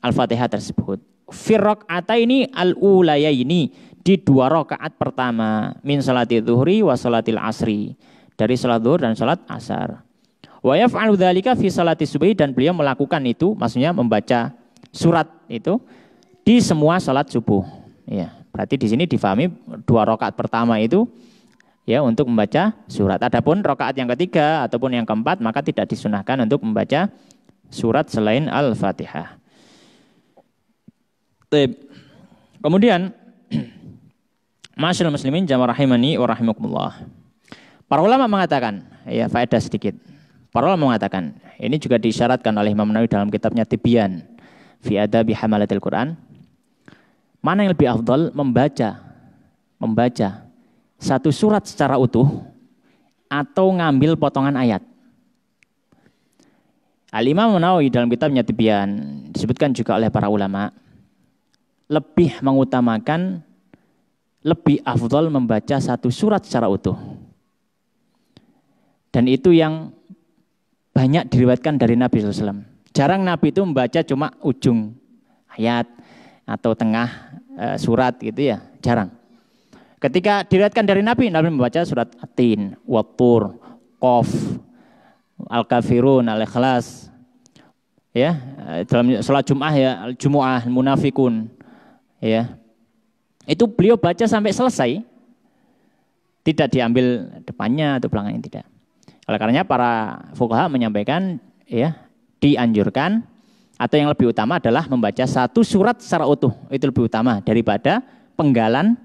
Al-Fatihah tersebut. Firraq'ataini al-ulayaini, di 2 rakaat pertama, min salati dhuhri wa salatil asri, dari salat zuhur dan salat asar. Wa yaf'alu dzalika fi salati subhi, dan beliau melakukan itu, maksudnya membaca surat itu di semua salat subuh. Ya, berarti di sini difahami 2 rakaat pertama itu ya untuk membaca surat. Adapun rakaat yang ketiga ataupun yang keempat maka tidak disunahkan untuk membaca surat selain Al-Fatihah. Kemudian Ma'asyiral muslimin jamaah rahimani wa rahimakumullah. Para ulama mengatakan, ya faedah sedikit. Para ulama mengatakan, ini juga disyaratkan oleh Imam Nawawi dalam kitabnya Tibyan fi Adabi Hamalatil Quran. Mana yang lebih afdal, membaca 1 surat secara utuh atau ngambil potongan ayat. Al-Imam Nawawi dalam kitabnya Tibyan disebutkan juga oleh para ulama, lebih mengutamakan, lebih afdal membaca 1 surat secara utuh. Dan itu yang banyak diriwayatkan dari Nabi SAW. Jarang Nabi itu membaca cuma ujung ayat atau tengah surat gitu ya, jarang. Ketika diriwayatkan dari Nabi, Nabi membaca surat At-Tin, Wat-Tur, Qaf, Al-Kafirun, Al-Ikhlas. Ya, dalam salat Jumat ya, Al-Jumu'ah, Munafikun. Ya. Itu beliau baca sampai selesai. Tidak diambil depannya atau belakangnya, tidak. Oleh karenanya para fuqaha menyampaikan ya, dianjurkan atau yang lebih utama adalah membaca satu surat secara utuh. Itu lebih utama daripada penggalan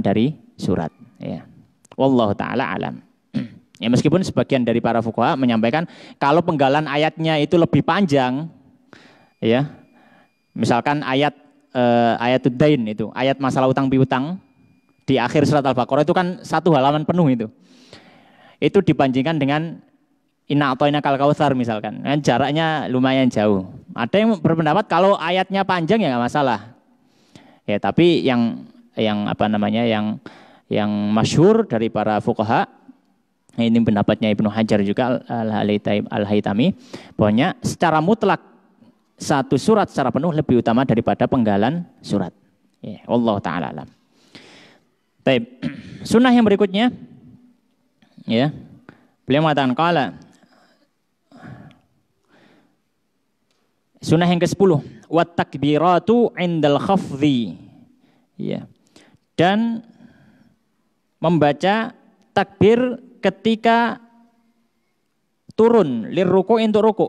dari surat. Ya. Wallahu taala alam. Ya, meskipun sebagian dari para fuqaha menyampaikan kalau penggalan ayatnya itu lebih panjang, ya, misalkan ayatud dain itu, ayat masalah utang piutang di akhir surat Al-Baqarah itu kan satu halaman penuh itu. Itu dibandingkan dengan Inna a'tainakal kautsar misalkan, kan jaraknya lumayan jauh. Ada yang berpendapat kalau ayatnya panjang ya nggak masalah. Ya, tapi yang masyhur dari para fuqaha, ini pendapatnya Ibnu Hajar juga Al-Haytami, bahwanya secara mutlak satu surat secara penuh lebih utama daripada penggalan surat. Ya, wallahu taala alam. Baik, sunnah yang berikutnya, ya, beliau mengatakan qala, sunnah yang ke-10, wat takbiratu indal khafdhi, ya, dan membaca takbir ketika turun lirruku untuk ruku,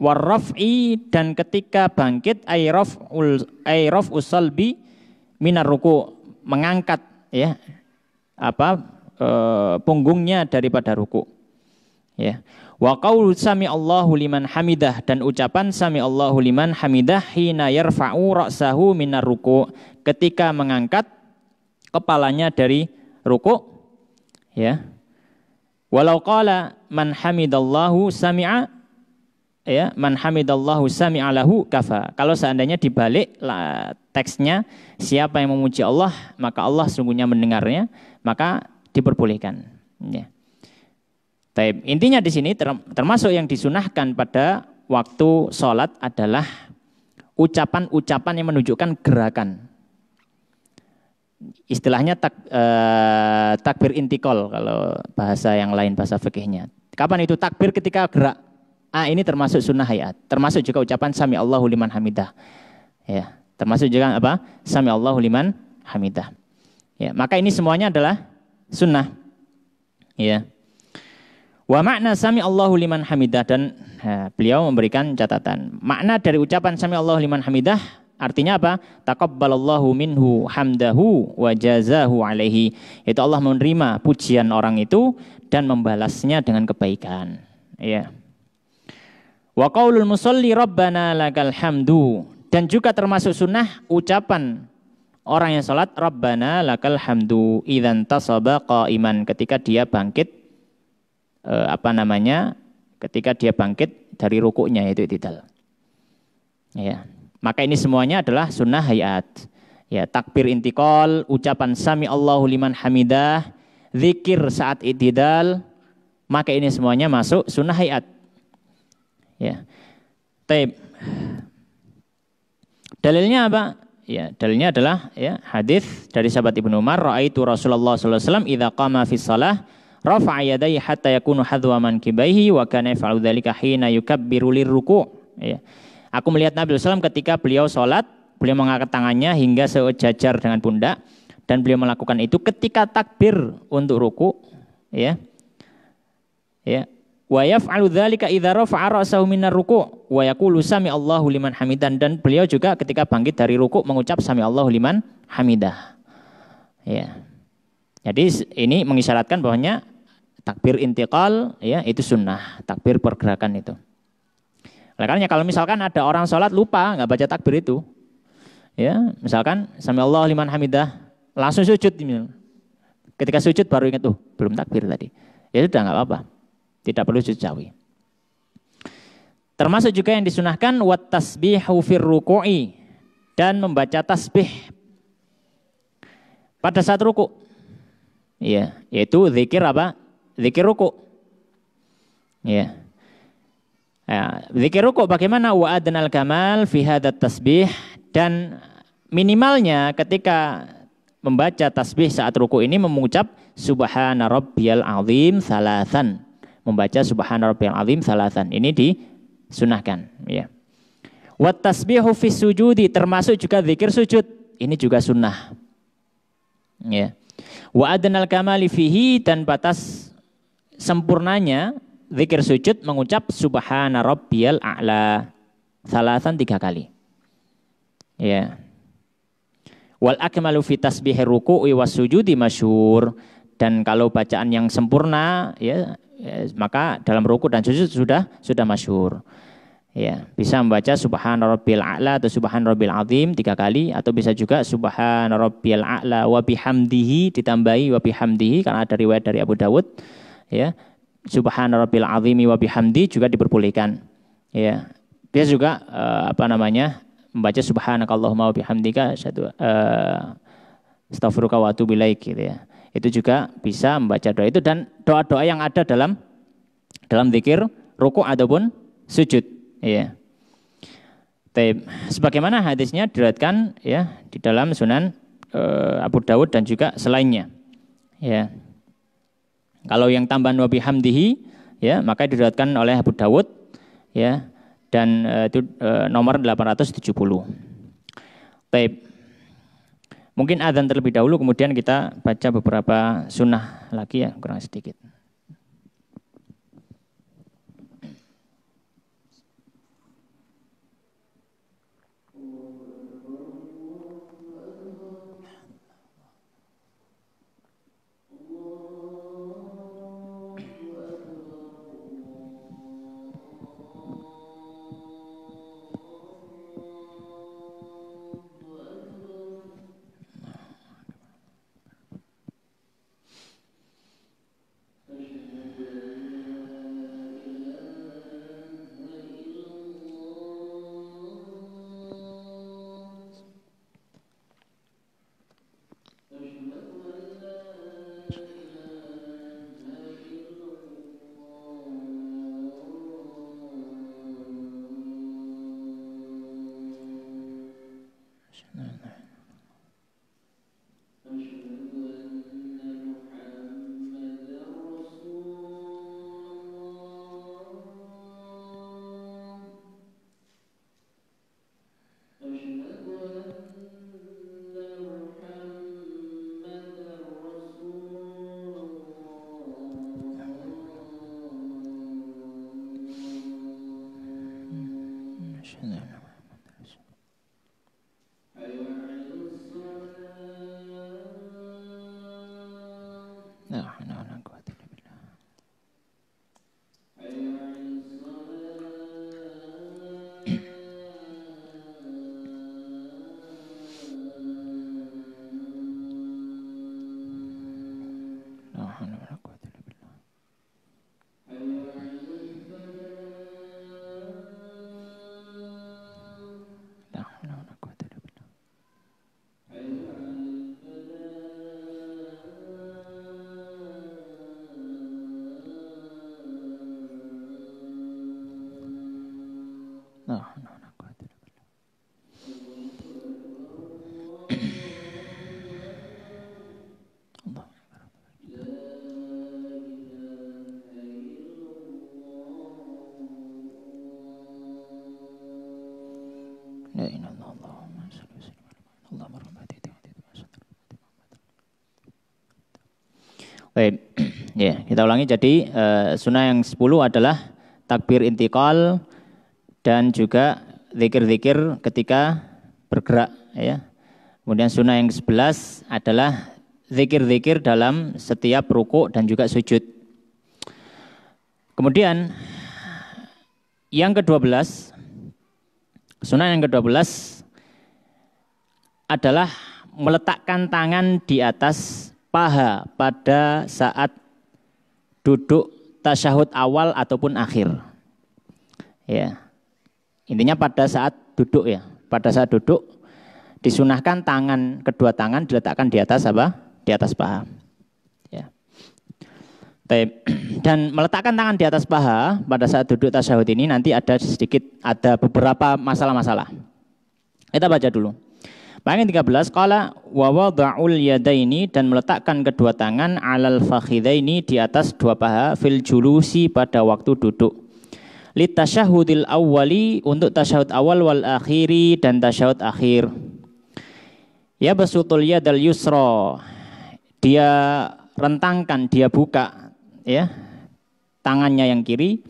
warraf'i, dan ketika bangkit ayraf'us salbi minar ruku, mengangkat ya punggungnya daripada ruku. Ya. Wa qaul sami Allahu liman hamidah, dan ucapan sami Allahu liman hamidah hina yarfa'u ra'sahu minar ruku, ketika mengangkat kepalanya dari ruku. Ya. Walau qala man hamidallahu sami'a, ya, man hamidallahu sami'a lahu kafa. Kalau seandainya dibalik teksnya, siapa yang memuji Allah maka Allah sungguhnya mendengarnya, maka diperbolehkan. Ya. Taib. Intinya di sini termasuk yang disunahkan pada waktu sholat adalah ucapan-ucapan yang menunjukkan gerakan. Istilahnya takbir intikal kalau bahasa yang lain, bahasa fikihnya. Kapan itu takbir? Ketika gerak. Ini termasuk sunnah hayat. Termasuk juga ucapan sami Allahu liman hamidah. Ya, termasuk juga apa? Sami Allahu liman hamidah. Ya, maka ini semuanya adalah sunnah. Ya. Wa makna sami Allahu liman hamidah, dan beliau memberikan catatan. Makna dari ucapan sami Allahu liman hamidah artinya apa? Taqabbalallahu minhu hamdahu wa jazahu alaihi. Itu Allah menerima pujian orang itu dan membalasnya dengan kebaikan. Ya. Wa qaulul musalli rabbana lakal hamdu, dan juga termasuk sunnah ucapan orang yang salat rabbana lakal hamdu idzan tasaba qa'iman, ketika dia bangkit ketika dia bangkit dari rukuknya, yaitu i'tidal. Ya. Maka ini semuanya adalah sunnah hayat. Ya, takbir intikal, ucapan sami Allahu liman hamidah, zikir saat i'tidal, maka ini semuanya masuk sunnah hayat. Ya. Taib. Dalilnya apa? Ya, dalilnya adalah ya hadis dari sahabat Ibnu Umar, raaitu Rasulullah sallallahu alaihi wasallam idza qama fi shalah rafa'a yadayhi hatta yakunu hadwa mankibaihi wa kana yaf'alu dzalika hina yukabbiru lirruku'. Ya. Aku melihat Nabi sallallahu alaihi wasallam ketika beliau salat, beliau mengangkat tangannya hingga sejajar dengan pundak, dan beliau melakukan itu ketika takbir untuk ruku, ya. Ya. Wa yaf'alu dzalika idza rafa'a ra'sahu minar ruku' wa yaqulu sami Allahu liman hamidan, dan beliau juga ketika bangkit dari ruku' mengucap sami Allahu liman hamidah. Ya. Jadi ini mengisyaratkan bahwanya takbir intiqal ya itu sunnah, takbir pergerakan itu. Oleh karenanya kalau misalkan ada orang sholat lupa nggak baca takbir itu, ya misalkan sami Allahu liman hamidah langsung sujud, ketika sujud baru ingat belum takbir tadi, ya sudah nggak apa-apa. Tidak perlu sujud sahwi. Termasuk juga yang disunahkan wat tasbihu fir ruku'i, dan membaca tasbih pada saat ruku. Ya, yaitu zikir apa? Zikir ruku. Ya. Ya, zikir rukuk bagaimana? Wa adnal kamal fi hadat tasbih, dan minimalnya ketika membaca tasbih saat rukuk ini mengucap subhana rabbiyal azim salasan. Membaca subhana rabbiyal azim salasan. Ini disunahkan, ya. Wa tasbihu fi sujudi, termasuk juga zikir sujud. Ini juga sunnah. Ya. Wa adnal kamali fihi, dan batas sempurnanya zikir sujud mengucap subhana rabbiyal a'la salasan 3 kali. Ya. Wal akmalu fi tasbihir ruku'i was sujudi masyhur, dan kalau bacaan yang sempurna ya, maka dalam ruku' dan sujud sudah masyhur. Ya, bisa membaca subhana rabbiyal a'la atau subhana rabbiyal azim 3 kali, atau bisa juga subhana rabbiyal a'la wa bihamdihi, ditambahi wa bihamdihi karena ada riwayat dari Abu Dawud, ya. Subhana rabbil azimi wa bihamdi juga diperbolehkan. Ya. Bisa juga membaca subhanakallahumma wa bihamdika astaghfiruka wa atubu ilaik gitu ya. Itu juga bisa membaca doa itu, dan doa-doa yang ada dalam zikir rukuk ataupun sujud, ya. Sebagaimana hadisnya diriwayatkan ya di dalam Sunan Abu Dawud dan juga selainnya. Ya. Kalau yang tambahan wa bihamdihi ya, maka diriwayatkan oleh Abu Dawud ya, dan itu nomor 870. Baik. Mungkin adzan terlebih dahulu, kemudian kita baca beberapa sunnah lagi ya, kurang sedikit. Baik, ya kita ulangi. Jadi sunnah yang 10 adalah takbir intiqal dan juga zikir-zikir ketika bergerak, ya. Kemudian sunnah yang 11 adalah zikir-zikir dalam setiap rukuk dan juga sujud. Kemudian yang ke-12, sunnah yang ke-12 adalah meletakkan tangan di atas paha pada saat duduk tasyahud awal ataupun akhir. Ya. Intinya pada saat duduk ya. Pada saat duduk disunahkan kedua tangan diletakkan di atas apa? Di atas paha. Ya. Dan meletakkan tangan di atas paha pada saat duduk tasyahud ini nanti ada beberapa masalah-masalah. Kita baca dulu. Bagian 13, qala wa wada'ul yadaini, dan meletakkan kedua tangan alal fakhidaini, di atas dua paha, fil julusi, pada waktu duduk. Lit tasyahudil awwali, untuk tasyahud awal, wal akhiri, dan tasyahud akhir. Ya basutul yadal yusra, dia rentangkan, dia buka ya tangannya yang kiri,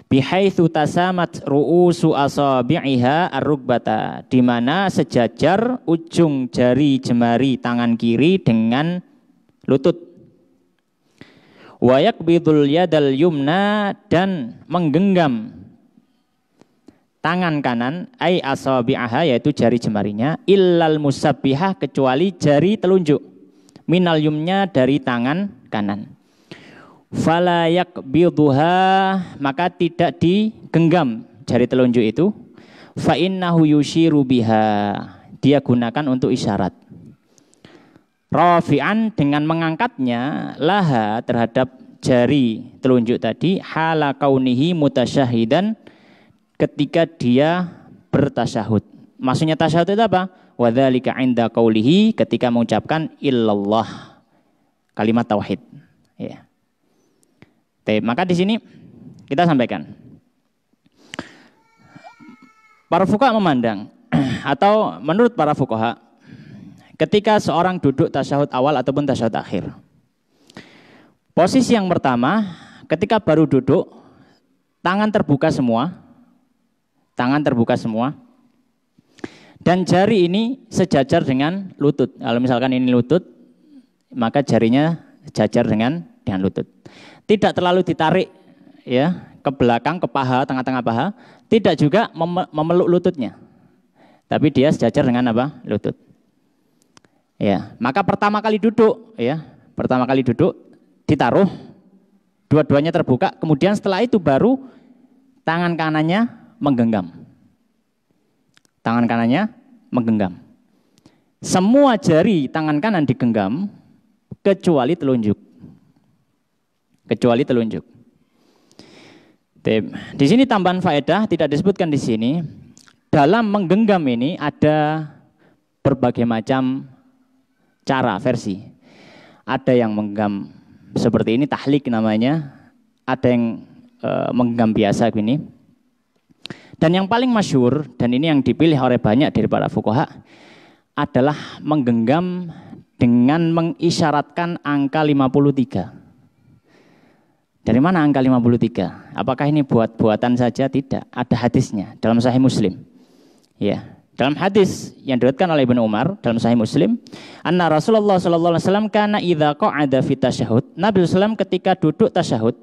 bihaitsu tasamat ru'usu asabi'iha ar-rukbata, di mana sejajar ujung jari jemari tangan kiri dengan lutut. Wa yaqbidul yadal yumna, dan menggenggam tangan kanan, ai asabi'aha, yaitu jari jemarinya, illal musabbihah, kecuali jari telunjuk, minal yumnya, dari tangan kanan. Fala yaqbiduha, maka tidak digenggam jari telunjuk itu. Fa innahu yushiru biha, dia gunakan untuk isyarat. Rafi'an, dengan mengangkatnya, laha, terhadap jari telunjuk tadi, hala kaunihi mutasyahidan, ketika dia bertasyahud. Maksudnya tasyahud itu apa? Wa dzalika 'inda qaulihi, ketika mengucapkan illallah, kalimat tauhid. Ya. Maka di sini kita sampaikan, para fuqaha memandang atau menurut para fuqaha, ketika seorang duduk tasyahud awal ataupun tasyahud akhir, posisi yang pertama, ketika baru duduk, tangan terbuka semua, dan jari ini sejajar dengan lutut. Kalau misalkan ini lutut, maka jarinya sejajar dengan lutut. Tidak terlalu ditarik ya ke belakang, ke paha, tengah-tengah paha, tidak juga memeluk lututnya. Tapi dia sejajar dengan apa? Lutut. Ya, maka pertama kali duduk ditaruh, dua-duanya terbuka, kemudian setelah itu baru tangan kanannya menggenggam. Semua jari tangan kanan digenggam kecuali telunjuk. Di sini tambahan faedah, tidak disebutkan di sini. Dalam menggenggam ini ada berbagai macam cara, versi. Ada yang menggenggam seperti ini, tahlik namanya. Ada yang menggenggam biasa gini. Dan yang paling masyhur, dan ini yang dipilih oleh banyak dari para fuqaha, adalah menggenggam dengan mengisyaratkan angka 53. Dari mana angka 53? Apakah ini buatan saja? Tidak. Ada hadisnya dalam Sahih Muslim. Ya, dalam hadis yang diriwayatkan oleh Ibnu Umar dalam Sahih Muslim, anna Rasulullah sallallahu alaihi wasallam kana idza qa'ada fi tasyahud, Nabi sallallahu ketika duduk tasyahud,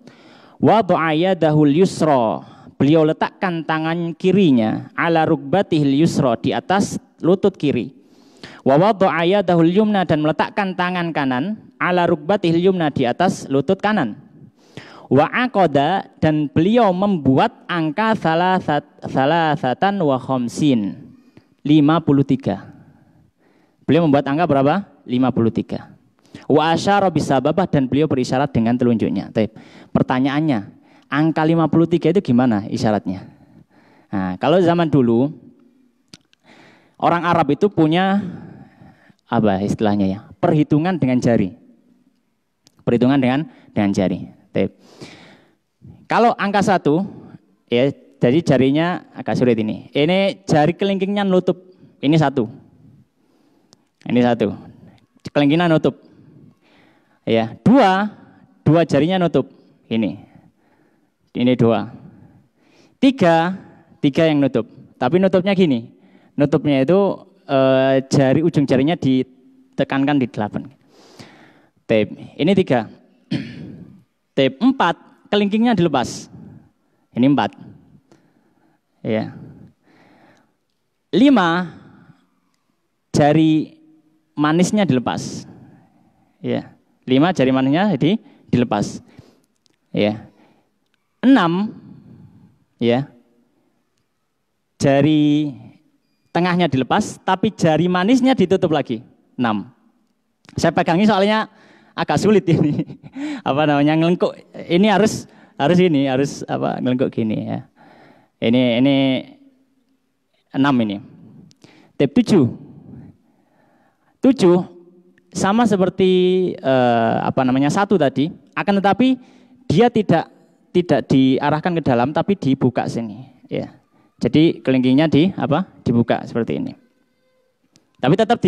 wada'a yadahul yusra, beliau letakkan tangan kirinya ala rukbatihil yusra, di atas lutut kiri. Wa wada'a yadahul yumna, dan meletakkan tangan kanan ala rukbatihil yumna, di atas lutut kanan. Wa aqada, dan beliau membuat angka salasatan wa khamsin, 53. Beliau membuat angka berapa? 53. Wa asyara bisababah, dan beliau berisyarat dengan telunjuknya. Pertanyaannya, angka 53 itu gimana isyaratnya? Nah, kalau zaman dulu orang Arab itu punya apa istilahnya ya? Perhitungan dengan jari. Perhitungan dengan jari. Kalau angka 1, ya, jadi jarinya agak sulit ini. Ini jari kelingkingnya nutup. Ini 1. Ini 1. Kelingkingnya nutup. Ya, 2 jarinya nutup. Ini 2. 3 yang nutup. Tapi nutupnya gini. Nutupnya itu ujung jarinya ditekankan di 8. Ini 3. 4, kelingkingnya dilepas. Ini 4. Ya. 5, jari manisnya dilepas. Ya. 5 jari manisnya dilepas. Ya. 6, ya. Jari tengahnya dilepas, tapi jari manisnya ditutup lagi. 6. Saya pegangi soalnya agak sulit ini. Apa namanya ngelengkuk. Ini harus apa ngelengkuk gini ya. Ini 6 ini. Tip 7 sama seperti apa namanya 1 tadi, akan tetapi dia tidak diarahkan ke dalam tapi dibuka sini ya. Jadi kelingkingnya dibuka seperti ini. Tapi tetap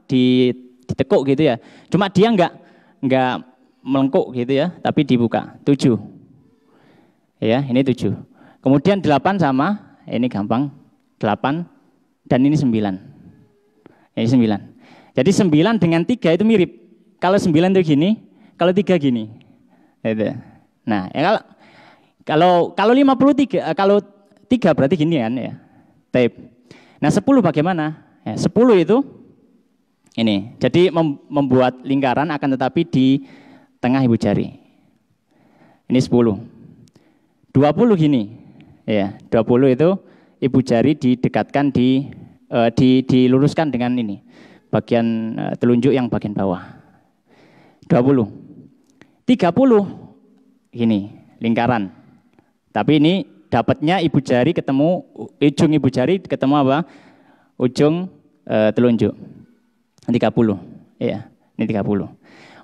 ditekuk gitu ya. Cuma dia enggak melengkuk gitu ya, tapi dibuka. 7. Ya, ini 7. Kemudian 8 sama ini gampang. 8 dan ini 9. Ini 9. Jadi 9 dengan 3 itu mirip. Kalau 9 itu gini, kalau 3 gini. Gitu. Nah, ya kalau 53, kalau 3 berarti gini kan ya. Tape. Nah, 10 bagaimana? Ya, 10 itu ini. Jadi membuat lingkaran akan tetapi di tengah ibu jari. Ini 10. 20 gini. Ya, 20 itu ibu jari didekatkan diluruskan dengan ini. Bagian telunjuk yang bagian bawah. 20. 30 gini, lingkaran. Tapi ini dapatnya ibu jari ketemu ujung ibu jari ketemu apa? Ujung telunjuk. 30. Ya, ini 30.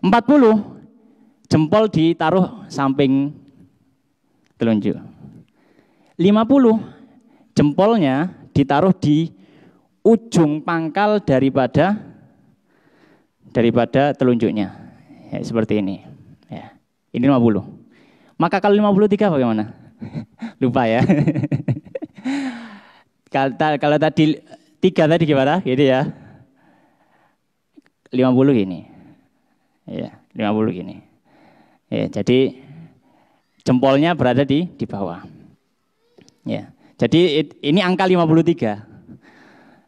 40 jempol ditaruh samping telunjuk. 50 jempolnya ditaruh di ujung pangkal daripada telunjuknya. Ya, seperti ini. Ya. Ini 50. Maka kalau 53 bagaimana? Lupa ya. Kalau tadi 3 tadi gimana? Gitu ya. 50 gini. Ya, 50 gini. Ya, jadi jempolnya berada di bawah. Ya. Jadi ini angka 53.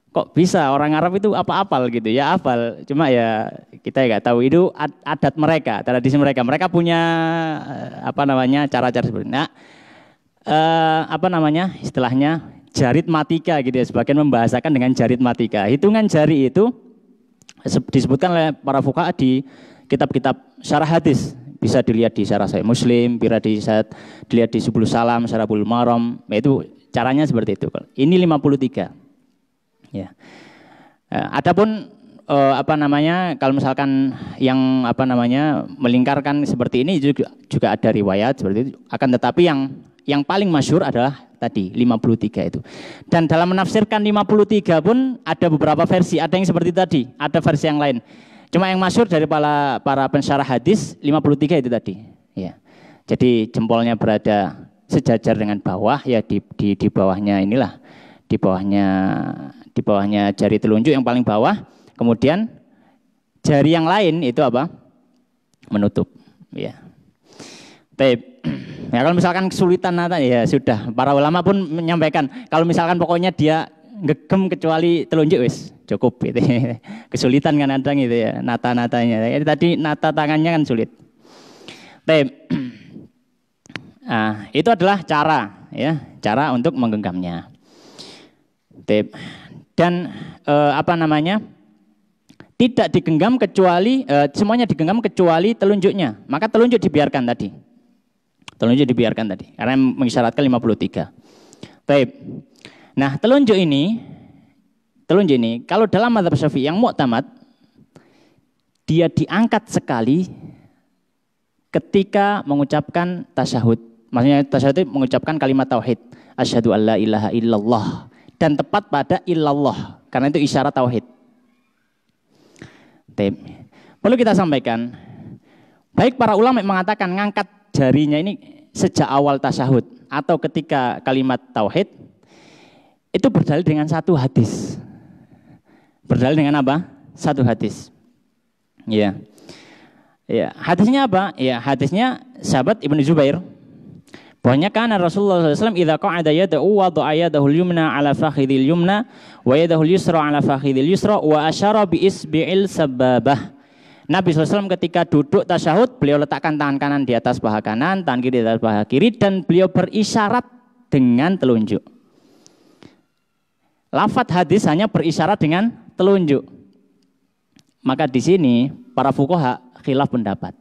Kok bisa orang Arab itu apa-apal gitu ya, hafal. Cuma ya kita nggak tahu itu adat mereka, tradisi mereka. Mereka punya apa namanya cara-cara seperti ini. Nah, apa namanya istilahnya jaritmatika gitu ya. Sebagian membahasakan dengan jaritmatika. Hitungan jari itu disebutkan oleh para fuqaha di kitab-kitab syarah hadis. Bisa dilihat di syarah Sahih Muslim, bisa dilihat di Subul Salam, Syarah Bulughul Maram. Itu caranya seperti itu. Ini 53. Ya. Adapun apa namanya kalau misalkan yang apa namanya melingkarkan seperti ini juga ada riwayat seperti itu. Akan tetapi yang paling masyhur adalah tadi 53 itu. Dan dalam menafsirkan 53 pun ada beberapa versi, ada yang seperti tadi, ada versi yang lain. Cuma yang masyhur dari para pensyarah hadis 53 itu tadi. Ya. Jadi jempolnya berada sejajar dengan bawah ya di bawahnya inilah. Di bawahnya jari telunjuk yang paling bawah, kemudian jari yang lain itu apa? Menutup. Ya. Baik. Ya kalau misalkan kesulitan ya sudah. Para ulama pun menyampaikan kalau misalkan pokoknya dia gegem kecuali telunjuk wis cukup gitu. Kesulitan kan kadang gitu ya, nata-natanya. Tadi nata tangannya kan sulit. Baik. Nah, itu adalah cara untuk menggenggamnya. Dan apa namanya tidak digenggam kecuali semuanya digenggam kecuali telunjuknya. Maka telunjuk dibiarkan tadi. Telunjuk dibiarkan tadi karena mengisyaratkan 53. Baik. Nah, telunjuk ini kalau dalam mazhab Syafi'i yang mu'tamad dia diangkat sekali ketika mengucapkan tasyahud. Maksudnya tasyahud itu mengucapkan kalimat tauhid, asyhadu alla ilaha illallah. Dan tepat pada illallah, karena itu isyarat tauhid. Perlu kita sampaikan, baik para ulama yang mengatakan ngangkat jarinya ini sejak awal tasyahud atau ketika kalimat tauhid, itu berdalil dengan satu hadis. Berdalil dengan apa? Satu hadis. Ya. Ya, hadisnya apa? Ya, hadisnya sahabat Ibnu Zubair. Bahwasanya kana Rasulullah SAW idza qa'ada yad'u wa da'a yadahul yumna ala fakhidil yumna wa yadahul yusra ala fakhidil yusra wa asyara bi isbi'il sababah. Nabi SAW ketika duduk tasyahud, beliau letakkan tangan kanan di atas paha kanan, tangan kiri di atas paha kiri, dan beliau berisyarat dengan telunjuk. Lafadz hadis hanya berisyarat dengan telunjuk. Maka di sini para fuqaha khilaf pendapat.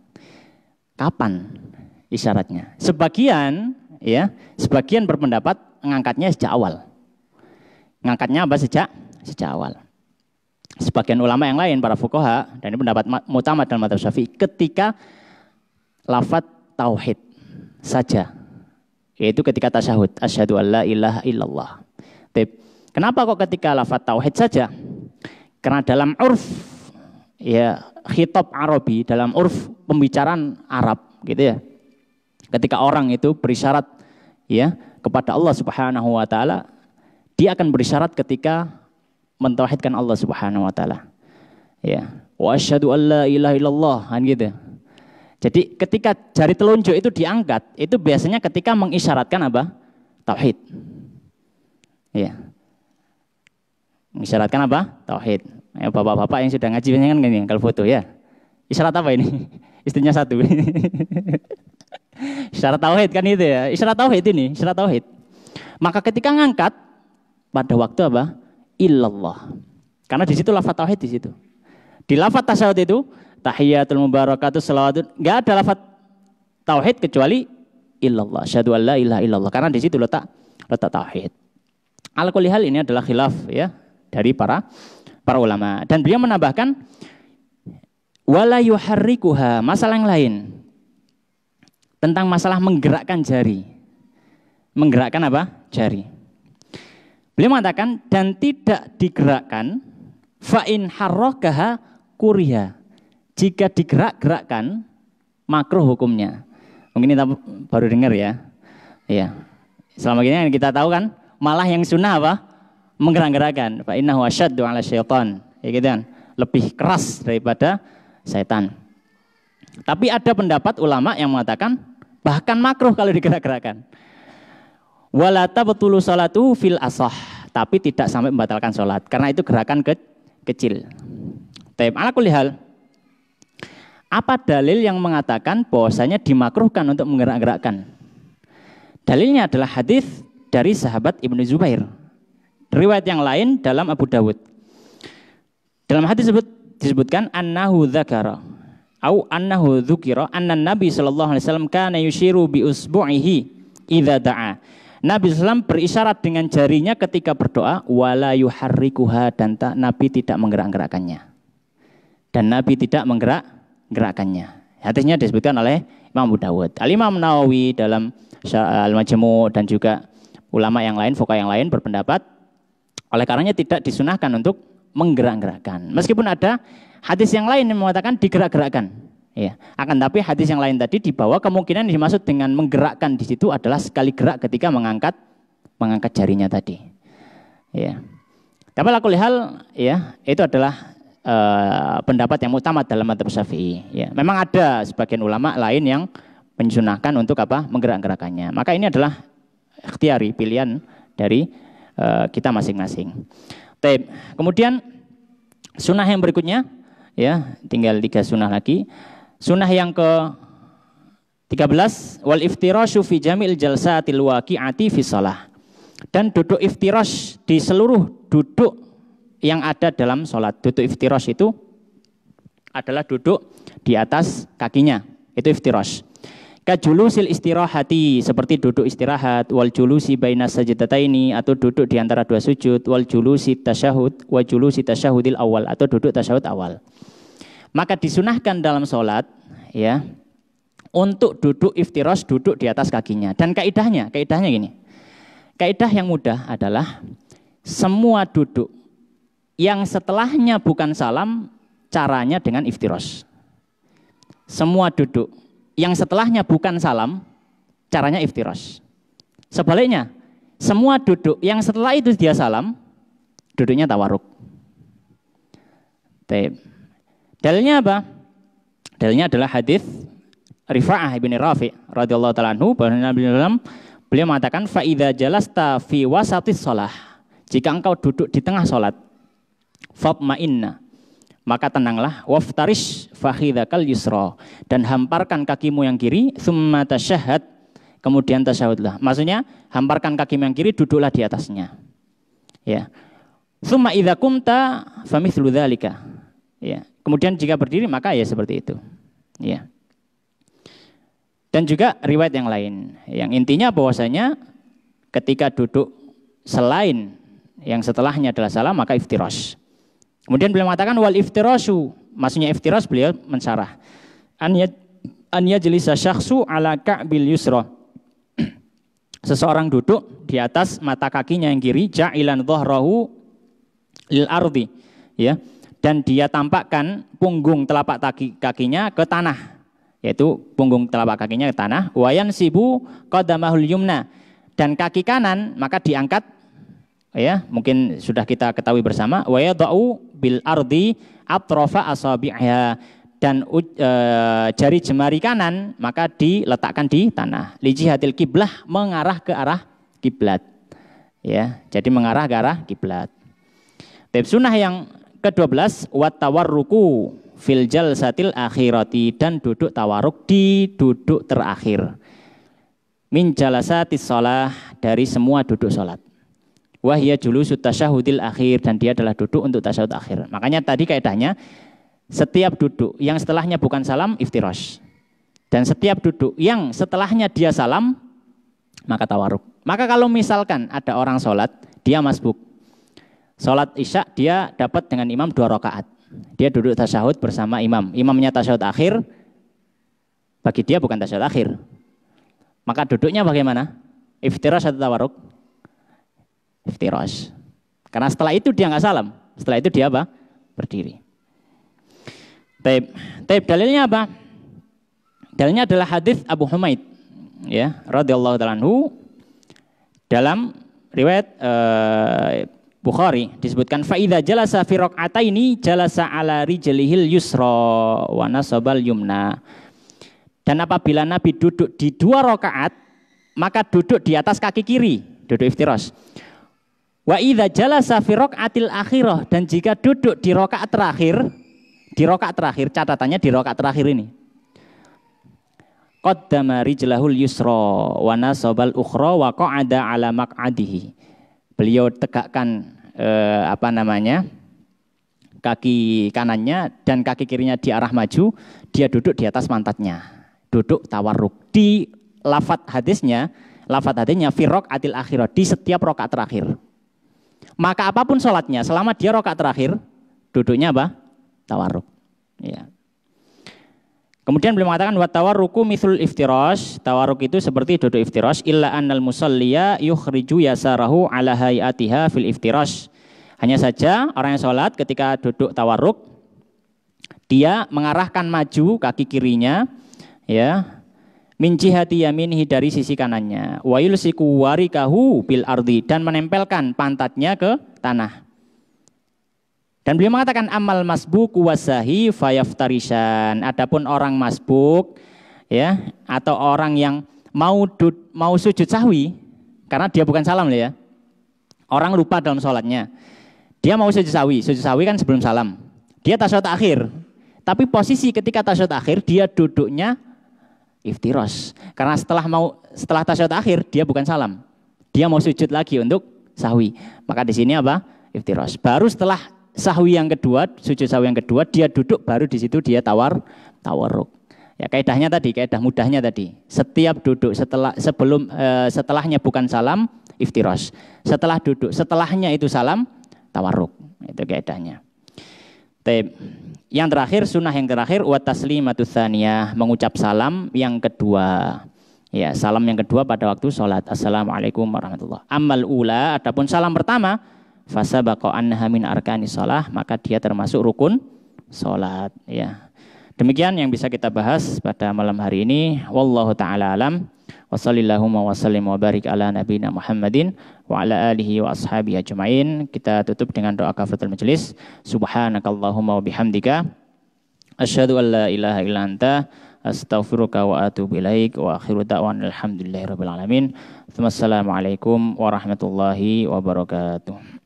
Kapan isyaratnya? Sebagian berpendapat ngangkatnya sejak awal. Ngangkatnya apa sejak awal. Sebagian ulama yang lain, para fuqaha, dan ini pendapat mutamad dalam madzhab Syafi'i, ketika lafaz tauhid saja, yaitu ketika tasyahud, asyhadu alla ilaha illallah. Kenapa kok ketika lafaz tauhid saja? Karena dalam urf, ya khitab Arabi, dalam urf pembicaraan Arab, gitu ya. Ketika orang itu berisyarat, ya, kepada Allah Subhanahu Wa Taala, dia akan berisyarat ketika mentauhidkan Allah Subhanahu Wa Taala. Ya, wa asyhadu alla ilaha illallah, kan gitu. Jadi ketika jari telunjuk itu diangkat, itu biasanya ketika mengisyaratkan apa? Tauhid. Ya. Mengisyaratkan apa? Tauhid. Ya, bapak-bapak yang sudah ngaji kan gini, kalau foto ya. Isyarat apa ini? Istrinya satu. Isyarat tauhid kan itu ya. Isyarat tauhid ini, isyarat tauhid. Maka ketika ngangkat pada waktu apa? Illallah. Karena di situ lafaz tauhid di situ. Di lafaz tasyahud itu tahiyatul mubarakatuh salawatun, enggak ada lafaz tauhid kecuali illallah. Asyhadu alla ilaha illallah. Karena di situ letak tauhid. Ala kulli hal ini adalah khilaf ya dari para ulama. Dan beliau menambahkan wala yuharrikuha, masalah yang lain tentang masalah menggerakkan jari. Menggerakkan apa? Jari. Beliau mengatakan dan tidak digerakkan fa in harrakaha kuriha. Jika digerak-gerakkan makruh hukumnya. Mungkin kita baru dengar ya. Iya. Selama ini yang kita tahu kan malah yang sunnah apa? Menggerak-gerakkan. Fa innahu asyaddu 'ala syaitan. Ya gitu kan. Lebih keras daripada setan. Tapi ada pendapat ulama yang mengatakan bahkan makruh kalau digerak-gerakkan. Wala tabtulu salatu fil asah, tapi tidak sampai membatalkan salat karena itu gerakan kecil. Taib ala kulli hal. Apa dalil yang mengatakan bahwasanya dimakruhkan untuk menggerak-gerakkan? Dalilnya adalah hadis dari sahabat Ibnu Zubair. Riwayat yang lain dalam Abu Dawud. Dalam hadis disebutkan annahu dzakara au annahu dzukira anna Nabi sallallahu alaihi wasallam kana yushiru bi usbu'ihi idza da'a. Nabi SAW berisyarat dengan jarinya ketika berdoa wala yuharrikuha, dan Nabi tidak menggerak-gerakkannya. Dan Nabi tidak menggerak-gerakkannya. Hadisnya disebutkan oleh Imam Abu Dawud. Al-Imam Nawawi dalam Al-Majmu' dan juga ulama yang lain, fuqaha yang lain berpendapat oleh karenanya tidak disunahkan untuk menggerak-gerakkan. Meskipun ada hadis yang lain yang mengatakan digerak-gerakkan. Ya, akan tapi hadis yang lain tadi dibawa kemungkinan yang dimaksud dengan menggerakkan di situ adalah sekali gerak ketika mengangkat jarinya tadi. Ya. Tapi ala kulli hal ya, itu adalah pendapat yang utama dalam madzhab Syafi'i. Ya. Memang ada sebagian ulama lain yang mensunahkan untuk apa? Menggerak-gerakkannya. Maka ini adalah ikhtiari, pilihan dari kita masing-masing. Kemudian sunnah yang berikutnya ya, tinggal 3 sunnah lagi. Sunnah yang ke-13 wal iftirasyu fi jamil jalsatil waqi'ati fi shalah. Dan duduk iftirash di seluruh duduk yang ada dalam sholat. Duduk iftirash itu adalah duduk di atas kakinya. Itu iftirash. Kajulusil istirahati, seperti duduk istirahat, wal julusi baina sajdataini, atau duduk di antara 2 sujud, wal julusi tasyahud wa julusi tasyahudil awal, atau duduk tasyahud awal. Maka disunahkan dalam sholat ya untuk duduk iftirash, duduk di atas kakinya. Dan kaidahnya gini. Kaidah yang mudah adalah semua duduk yang setelahnya bukan salam caranya dengan iftirash. Semua duduk yang setelahnya bukan salam caranya iftirash. Sebaliknya, semua duduk yang setelah itu dia salam duduknya tawarruk. Dalilnya apa? Dalilnya adalah hadis Rifa'ah bin Rafi' radhiyallahu ta'ala anhu, bahwa Nabi beliau mengatakan fa idza jalasta fi wasatis shalah, jika engkau duduk di tengah salat, fatma'inna, maka tenanglah, waftarish fakhidhakal yusra, dan hamparkan kakimu yang kiri, tsumma tasyahhad, kemudian tasyahudlah. Maksudnya hamparkan kakimu yang kiri, duduklah di atasnya. Ya. Tsumma idza qumta famithlu dzalika. Ya. Kemudian jika berdiri maka ya seperti itu. Ya. Dan juga riwayat yang lain. Yang intinya bahwasanya ketika duduk selain yang setelahnya adalah salam maka iftirash. Kemudian beliau mengatakan wal iftirashu, maksudnya iftirash beliau mensyarah. An yajlisa syakhsu ala ka'bil yusra. Seseorang duduk di atas mata kakinya yang kiri, ja'ilan dhahrahu lil ardi, ya. Dan dia tampakkan punggung telapak kakinya ke tanah, yaitu punggung telapak kakinya ke tanah. Wayan sibu qadamahul yumna, dan kaki kanan maka diangkat, ya, mungkin sudah kita ketahui bersama. Wa yadau bil ardi atrafa asabi'ha, dan jari jemari kanan maka diletakkan di tanah. Li jihatil kiblah, mengarah ke arah kiblat, ya. Jadi mengarah ke arah kiblat. Sunnah yang ke-12 wat tawarruku fil jalsatil akhirati, dan duduk tawarruk di duduk terakhir. Min jalasatis shalah, dari semua duduk salat. Wahya julusut tasyahudil akhir, dan dia adalah duduk untuk tasyahud akhir. Makanya tadi kaidahnya setiap duduk yang setelahnya bukan salam iftirash, dan setiap duduk yang setelahnya dia salam maka tawarruk. Maka kalau misalkan ada orang sholat, dia masbuk, sholat isya dia dapat dengan imam 2 rakaat, dia duduk tasyahud bersama imam, imamnya tasyahud akhir, bagi dia bukan tasyahud akhir, maka duduknya bagaimana? Iftirash atau tawarruk? Iftirash. Karena setelah itu dia nggak salam, setelah itu dia apa? Berdiri. Taib dalilnya apa? Dalilnya adalah hadis Abu Humaid, ya, radhiyallahu ta'ala anhu. Dalam riwayat Bukhari disebutkan fa idza jalasa fi raq'ataini jalasa ala rijlihil yusra wa nasabal yumna. Dan apabila Nabi duduk di 2 rakaat, maka duduk di atas kaki kiri, duduk iftirash. Wa idza jalasa fi raq'atil akhirah, dan jika duduk di rakaat terakhir, catatannya di rakaat terakhir ini, qaddama rijlahul yusra wa nasabal ukhra wa qa'ada ala maq'adihi. Beliau tegakkan kaki kanannya dan kaki kirinya di arah maju, dia duduk di atas pantatnya, duduk tawarruk. Di lafadz hadisnya fi raq'atil akhirah, di setiap rakaat terakhir. Maka apapun sholatnya selama dia rakaat terakhir, duduknya apa? Tawarruk. Ya. Kemudian beliau mengatakan wa tawarruku mithlul iftirash, tawarruk itu seperti duduk iftirash, illa annal musalliya yukhriju yasarahu ala hayatiha fil iftirash. Hanya saja orang yang sholat ketika duduk tawarruk, dia mengarahkan maju kaki kirinya, ya, min jihati yaminihi, dari sisi kanannya, wa yulsiku warikahu bil ardi, dan menempelkan pantatnya ke tanah. Dan beliau mengatakan amal masbuk wasahi fayaftarishan. Adapun orang masbuk, ya, atau orang yang mau sujud sahwi, karena dia bukan salam ya. Orang lupa dalam sholatnya, dia mau sujud sahwi kan sebelum salam. Dia tasyahud akhir, tapi posisi ketika tasyahud akhir dia duduknya iftirash. Karena setelah tasyahud akhir dia bukan salam, dia mau sujud lagi untuk sahwi. Maka di sini apa? Iftirash. Baru setelah sahwi yang kedua, sujud sahwi yang kedua, dia duduk, baru di situ dia tawarruk. Ya, kaidahnya tadi, kaidah mudahnya tadi. Setiap duduk setelahnya bukan salam, iftirash. Setelah duduk, setelahnya itu salam, tawarruk. Itu kaidahnya. Yang terakhir, sunnah yang terakhir, wa taslimatu tsaniyah, mengucap salam yang kedua. Ya, salam yang kedua pada waktu sholat. Assalamualaikum warahmatullahi wabarakatuh. Ammal ula, adapun salam pertama, fasabaqa annaha min arkanis shalah, maka dia termasuk rukun salat, ya. Demikian yang bisa kita bahas pada malam hari ini. Wallahu taala alam. Wassallallahu wa sallim wa barik ala nabiyina Muhammadin wa ala alihi wa ashabihi ajmain. Kita tutup dengan doa kafaratul majelis. Subhanakallahumma wa bihamdika asyhadu an la ilaha illa anta astaghfiruka wa atubu ilaik wa akhiru da'wana alhamdulillahirabbil alamin. Wassalamualaikum warahmatullahi wabarakatuh.